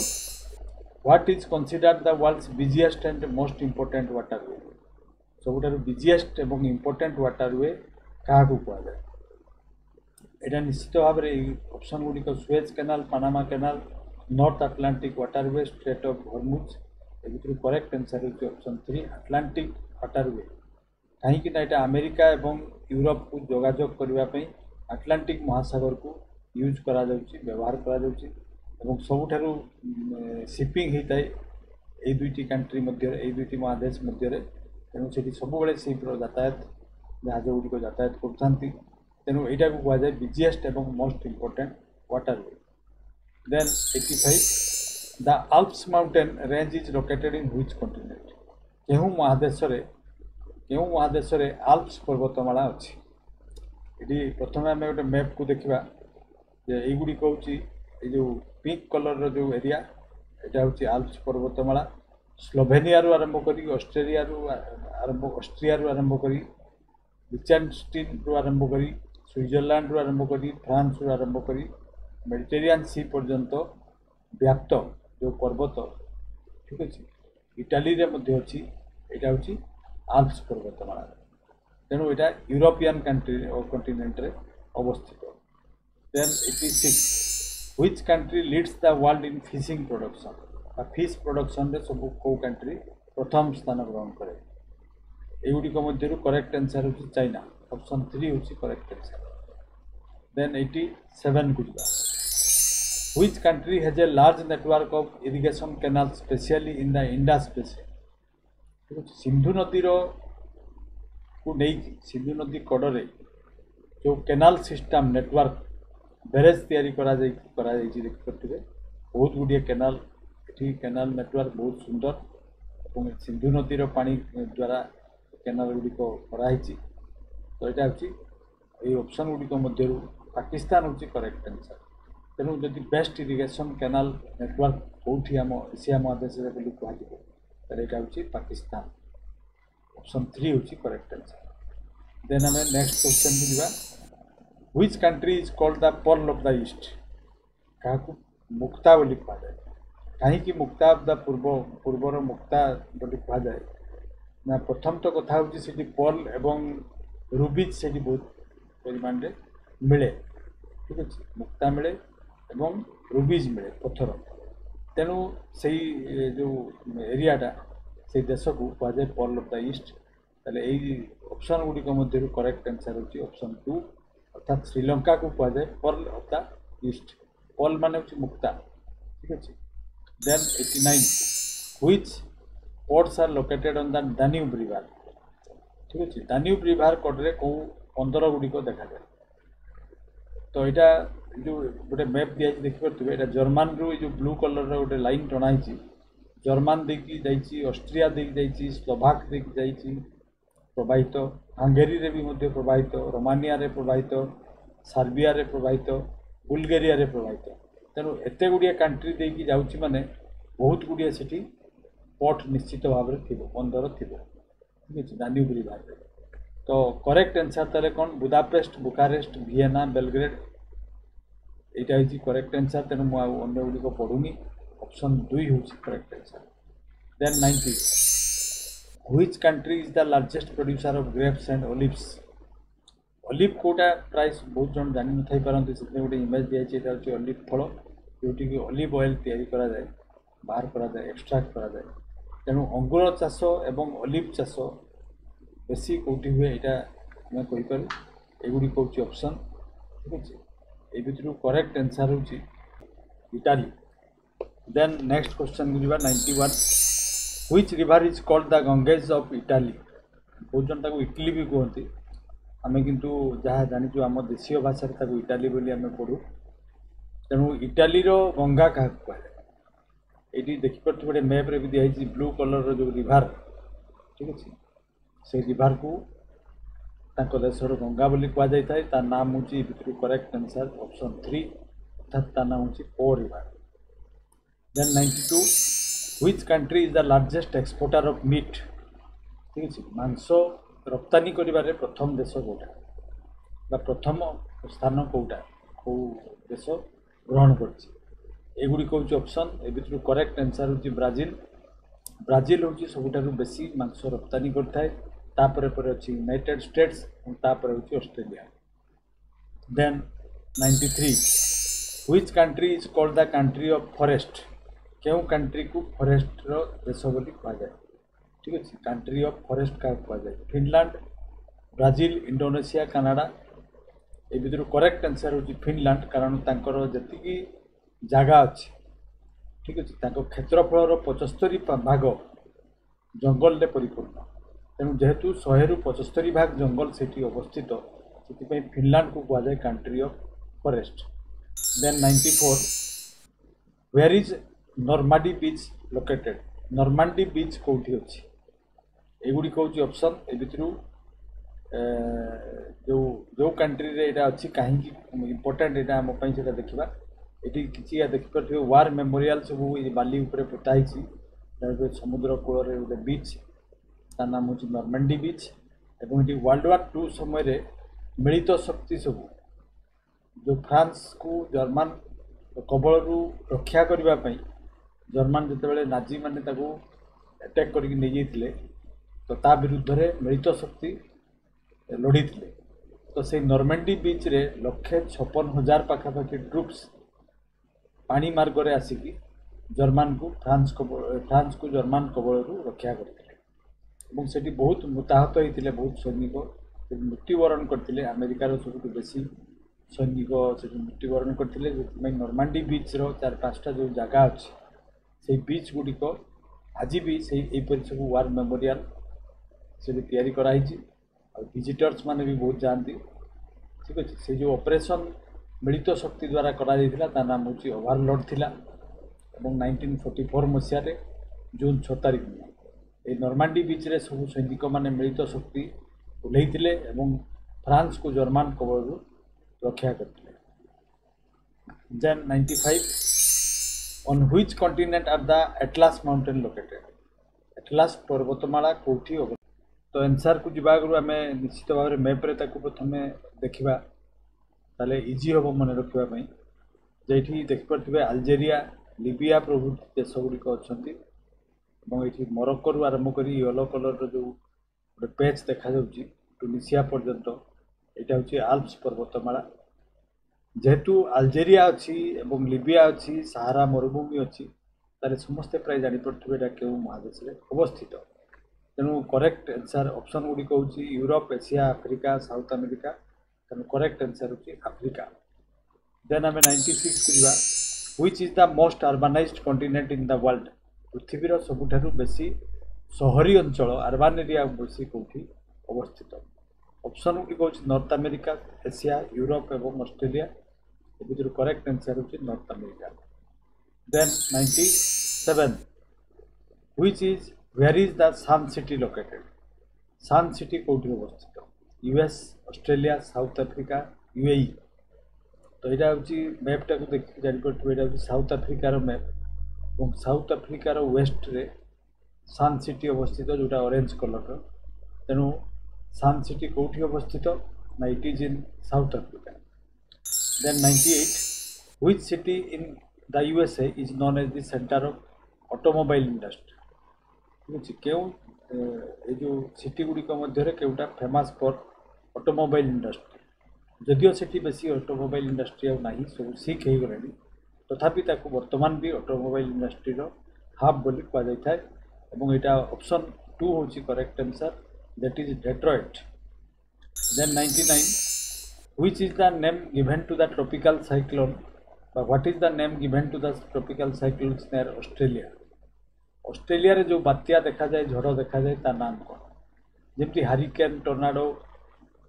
what is considered the world's biggest and most important waterway? ସବୁଠାରୁ ବିଜିଏଷ୍ଟ ଏବଂ ଇମ୍ପୋର୍ଟାଣ୍ଟ ୱାଟରୱେ କାହାକୁ କୁହାଯାଏ? ଏଇଟା ନିଶ୍ଚିତ ଭାବରେ ଏଇ ଅପସନ୍ ଗୁଡ଼ିକ Suez canal, Panama canal, North Atlantic waterway, strait of Hormuz. ଏ ଭିତରୁ କରେକ୍ଟ ଆନ୍ସର ହେଉଛି ଅପସନ୍ 3, ଆଟଲାଣ୍ଟିକ୍ ୱାଟରୱେ। କାହିଁକିନା ଏଇଟା ଆମେରିକା ଏବଂ ୟୁରୋପକୁ ଯୋଗାଯୋଗ କରିବା ପାଇଁ ଆଟଲାଣ୍ଟିକ୍ ମହାସାଗରକୁ ୟୁଜ୍ କରାଯାଉଛି, ବ୍ୟବହାର କରାଯାଉଛି ଏବଂ ସବୁଠାରୁ ସିପିଂ ହେଇଥାଏ ଏଇ ଦୁଇଟି କାଣ୍ଟ୍ରି ମଧ୍ୟରେ, ଏଇ ଦୁଇଟି ମହାଦେଶ ମଧ୍ୟରେ। ତେଣୁ ସେଠି ସବୁବେଳେ ସିପ୍ର ଯାତାୟାତ, ଜାହାଜ ଗୁଡ଼ିକ ଯାତାୟାତ କରୁଥାନ୍ତି। ତେଣୁ ଏଇଟାକୁ କୁହାଯାଏ ବିଜିଏଷ୍ଟ ଏବଂ most important waterway. Then 85, the Alps mountain range is located in which continent? କେଉଁ ମହାଦେଶରେ ଆଲ୍ପସ୍ ପର୍ବତମାଳା ଅଛି? ये प्रथम आम गोटे मैप को देखा यहीगुड़ी हूँ ये पिंक कलर जो एरिया यहाँ हूँ आल्प्स पर्वतमाला स्लोभेनिया आरंभ करी ऑस्ट्रिया आरंभ करी लिचेनस्टाइन रु आरंभ करी स्विट्जरलैंड रु आरंभ करी फ्रांस रु आरंभ करी मेडिटेरियन सी पर्यंत व्याप्त जो पर्वत ठीक अच्छे इटाली रे मध्य अच्छी यहाँ हूँ आल्प्स पर्वतमाला तेणु यहाँ यूरोपियन कंट्री कंटिनेंट रे अवस्थित। Then 86 which country leads the world in fishing production fish production रे सब को कंट्री प्रथम स्थान ग्रहण करे एगुड़िक मध्य करेक्ट आंसर हूँ चाइना ऑप्शन 3 हूँ करेक्ट आंसर। देन 87 को जा which country has a large network of irrigation canal specially in the Indus basin सिंधु नदीर को नहीं सिंधु नदी कड़े जो कैनाल सिस्टम नेटवर्क बैरेज तैयारी देखिए बहुत गुड़िए कैनाल ये कैनाल नेटवर्क बहुत सुंदर और सिंधु नदीर पानी द्वारा कैनाल गुड़िक कराई तो यहाँ हूँ ऑप्शन गुड़िक मध्य पाकिस्तान हूँ करेक्ट आंसर। तेणु जदि बेस्ट इरिगेशन कैनाल नेटवर्क कौटी आम एशिया महादेश बोली कह यहाँ हूँ पाकिस्तान ऑप्शन 3 हूँ करेक्ट आंसर। देन आम नेक्स्ट क्वेश्चन को जा which country is called the Perl of the east क्या मुक्ता बोली कहुए कहीं मुक्ता ऑफ द पूर्वर मुक्ता बोली कहुए ना प्रथम तो कथा हूँ से पर्ल एवं रूबीज से बहुत परिमाण में मिले ठीक अच्छे मुक्ता मिले एवं रूबीज मिले पत्थर तेणु से जो एरियाटा से देश को कहुए पर्ल ऑफ द ईस्ट यही ऑप्शन गुड़िक मध्य करेक्ट आंसर हूँ ऑप्शन 2 अर्थात श्रीलंका को कहुए pearl of the east pearl मान हूँ मुक्ता ठीक अच्छे। Then 89 which ports are located on the Danube river ठीक अच्छे दान्यूब रिवर कड़े कौ 15 गुड़िक देखा जाए तो यहाँ जो गोटे मैप दिखाई देखिए यहाँ जर्मान रु जो ब्लू कलर गोटे लाइन टणाई जर्मान देखी जाइए ऑस्ट्रिया देखी स्लोभाक देखी प्रवाहित हांगेरी रे भी प्रवाहित रोमानिया रे प्रवाहित सर्बिया रे प्रवाहित बुल्गेरिया रे प्रवाहित तेणु एत गुड़िया कंट्री देखी जाऊँगी माने बहुत गुड़िया से पोर्ट निश्चित भाव में थी बंदर थी ठीक है दान्यूब रिवर तो करेक्ट आंसर ताले कौन बुदापेस्ट बुकारेस्ट वियना बेलग्रेड यहाँ हूँ करेक्ट आंसर तेणु मुझे गुड़िक पढ़ुनी ऑप्शन 2 हूँ correct answer. Then 90 which country is the largest producer of grapes and olives olive कोटा प्राइस बहुत जन जानी न थी पारती से गोटे इमेज दिखाई यहाँ हूँ ओलिव फल जोटि कि ओलिव ऑयल तैयारी करा जाए बाहर करा जाए एक्सट्राक्ट करा जाए तेणु अंगूर चाष एवं ओलिव चाष बेसी कौटी हुए यहाँ आम कहीपर एगुड़िक हूँ ऑप्शन ठीक अच्छे ये भितर करेक्ट आंसर हूँ इटाली। देन नेक्स्ट क्वेश्चन को जा 91 which river is called the Ganges of Italy बहुत जन इटली भी कहते आम किंतु जहाँ जाचु आम देशीय भाषा इटाली बोली आम पढ़ू तेणु इटाली गंगा क्या कहुए ये देखिपे गोटे मैप रे भी दिखाई ब्लू कलर जो रिवर ठीक अच्छे से रिवर को देशर गंगा बोली कहुए नाम हूँ भितर करेक्ट आंसर ऑप्शन 3 अर्थात नाम हूँ Po river. Then 92 which country is the largest exporter of meat ठीक है मांस रप्तानी करिबारे प्रथम देश कौटा प्रथम स्थान कौटा कौ देश ग्रहण करुड़ी हूँ ऑप्शन ए भितर करेक्ट आंसर हूँ ब्राजिल ब्राजिल हूँ सबुठारु बेसी मांस रप्तानी करथाय तापर पर अच्छी यूनाइटेड स्टेट्स तापर हूँ Australia. Then 93 which country is called the country of forest क्यों कंट्री को फॉरेस्ट रो देश बोली कहुए ठीक अच्छे कंट्री ऑफ फॉरेस्ट क्या कहुए फिनलैंड ब्राजिल इंडोनेशिया कनाडा ये भितर करेक्ट आंसर हूँ फिनलैंड कारण तांकर जति जगह अच्छी ठीक अच्छे क्षेत्रफल 75 भाग जंगल रे परिपूर्ण तेणु जेहेतु 100 रु 75 भाग जंगल से अवस्थित से फिनलैंड को कहुए country of forest. Then 94 where is Normandy beach located Normandy beach कौटी अच्छी एगुड़ी हूँ ऑप्शन ए भितर जो जो कंट्री रे एटा अछि कहीं इम्पोर्टेंट एटा हम पई सेटा देखिबा एटी किछि या देखि परथिबे वार मेमोरियल सब बाली ऊपर पोताई छी समुद्र कूल रे गोटे बीच ता नाम होची नॉर्मंडी बीच एवं एटी वर्ल्ड वार 2 समय रे मिलित शक्ति सब जो फ्रांस को जर्मन कबल रु रक्षा करबा पई जर्मन जते बेले नाजी माने ताको अटैक करके नहीं जाइए तो ता विरुद्ध रे मिलित शक्ति लड़ी थे तो से नॉर्मंडी बीच रे 156,000 पाखापाखि ट्रुप्स पानी मार्ग रे आसिकी जर्मन को फ्रांस को जर्मन कबल रु रक्षा करते सेठी बहुत मृताहत होते बहुत सैनिक मृत्युवरण करते अमेरिकार सब बेसी सैनिक से मृत्युवरण करते नॉर्मंडी बीच रो 4-5टा जो जगह अच्छी से बीच गुड़िक आज भी से सब वार मेमोरियल से तैयारी कराई और विजिटर्स माने भी बहुत जाती ठीक अच्छे से जो ऑपरेशन मिलित शक्ति द्वारा करा नाम हूँ ओवरलॉर्ड थिला 1944 मसीह जून 6 तारिख ये नॉर्मंडी बीच रे सब सैनिक माने मिलित शक्ति ओल्लैथिले एवं फ्रांस को जर्मन कबल रक्षा करते then 95 on which continent are the Atlas mountain located Atlas पर्वतमाला कोठी हो तो आंसर को जीवा आगु आम निश्चित भाव में मैप रे ताको प्रथमे देखा ताले इजी हम मन रखा जेठी देखिपे अल्जेरिया लिबिया प्रभृति देश गुड़िक अच्छा ये मोरक्को रु आरंभ कर येलो कलर जो गोटे पेच देखा टूनिसिया पर्यंत यहाँ हूँ आल्प्स पर्वतमाला जेहेतु अल्जेरिया अच्छी एवं लिबिया अच्छी सहारा मरुभूमि अच्छी ताले समस्ते प्राय जापे क्यों महादेश में अवस्थित तेणु करेक्ट आंसर ऑप्शन गुड़िक हूँ Europe Asia Africa South America तेणु करेक्ट आंसर हूँ आफ्रिका देन आम 96 को जावा which is the most urbanized continent in the world पृथ्वीर सबुठारु बेसी शहरी अंचल अर्बान एरिया बेसी कौटी अवस्थित ऑप्शन गुड़िक हूँ नॉर्थ अमेरिका एशिया यूरोप एवं ऑस्ट्रेलिया ये करेक्ट आंसर हूँ North America then 97 which is where is the sun city located sun city कौटी अवस्थित US Australia South Africa UAE तो यहाँ हूँ मैपटा को देखिए जापे यहाँ हूँ साउथ अफ्रिकार मैप और साउथ अफ्रिकार वेस्ट रे सन सिटी अवस्थित जोटा ऑरेंज कलर तेणु सन सिटी कौटी अवस्थित ना it is in South Africa then 98 which city in the USA is known as the centre of automobile industry ठीक अच्छे क्यों ये जो सिटी गुड़िक मध्य केउटा फेमस फॉर ऑटोमोबाइल इंडस्ट्री जदिव से बेसी ऑटोमोबाइल इंडस्ट्री ना सब सिक हो गला तथापि बर्तमान भी ऑटोमोबाइल इंडस्ट्री हाब बोली कहुए और यहाँ ऑप्शन 2 हूँ correct answer that is Detroit then 99 which is the name given to the tropical cyclone what is the name given to the tropical cyclone near Australia Australia रे जो बात्या देखा जाए झड़ देखा जाए ता नाम कौन जमती हारिकेन टर्नाडो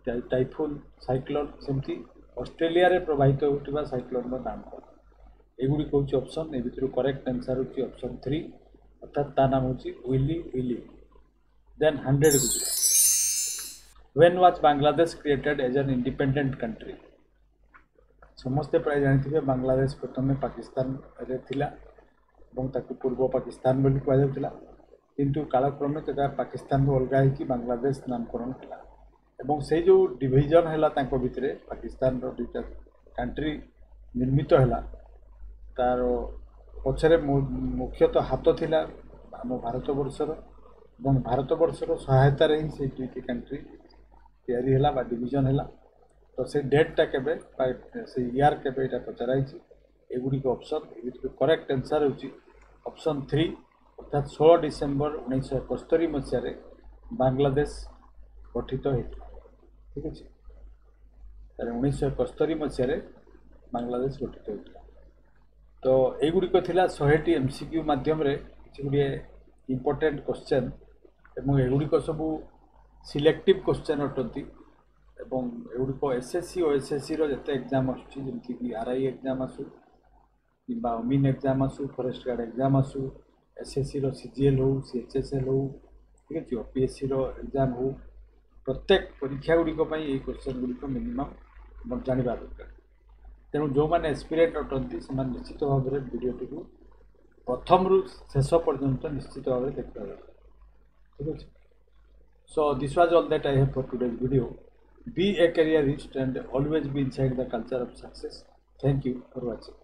टाइफून साइक्लोन सेमती ऑस्ट्रेलिया रे प्रभावित होता साइक्लोन नाम कौन एगुड़ी हूँ ऑप्शन ए करेक्ट आंसर हूँ ऑप्शन 3 अर्थात ता नाम हूँ विली विली देन 100 गुजरा when was Bangladesh created as an independent country समस्ते प्राय जानते बांग्लादेश प्रथम पाकिस्तान रे थिला पूर्व पाकिस्तान बोली कहुला किंतु कालक्रमे पाकिस्तान अलग हो बांग्लादेश नामकरण है एवं से जो डिविजन है भितर पाकिस्तान दुईटा कंट्री निर्मित है तार पछरे मुख्यतः हाथ थिला आम भारतवर्षर और भारतवर्षर सहायतार ही से दुईटी कंट्री तैयारी है डिविजन है तो से डेटा केबे से ईयर केबे पचराई एगुड़िक ऑप्शन करेक्ट आंसर हूँ ऑप्शन 3 अर्थात 16 डिसेम्बर 1971 मसीह बांग्लादेश गठित होता ठीक अच्छे 1971 मसीह बांग्लादेश गठित होता तो युड़िक थिला 100टी एमसीक्यू माध्यम किसी गुड़े इम्पोर्टेंट क्वेश्चन और युड़िक सब सिलेक्टिव क्वेश्चन अटंती एवं युड़िक एसएससी और एसएससी जिते एग्जाम आसमती आरआई एग्जाम आसू कि अमीन एग्जाम आसू फॉरेस्ट गार्ड एग्जाम आसू एसएससी रो सीजीएल हो सीएचएसएल हो ठीक है ओपीएससी रो एग्जाम हो प्रत्येक परीक्षा गुड़िक ये क्वेश्चन गुड़िक मिनिमम जानवा दरकार तेणु जो मैंने एस्पिरेंट अटंती से निश्चित भाव में भिडटी को प्रथम रु शेष पर्यंत निश्चित भाव में देखा दरकार ठीक है so this was all that I have for today's video be a careerist and always be inside the culture of success thank you for watching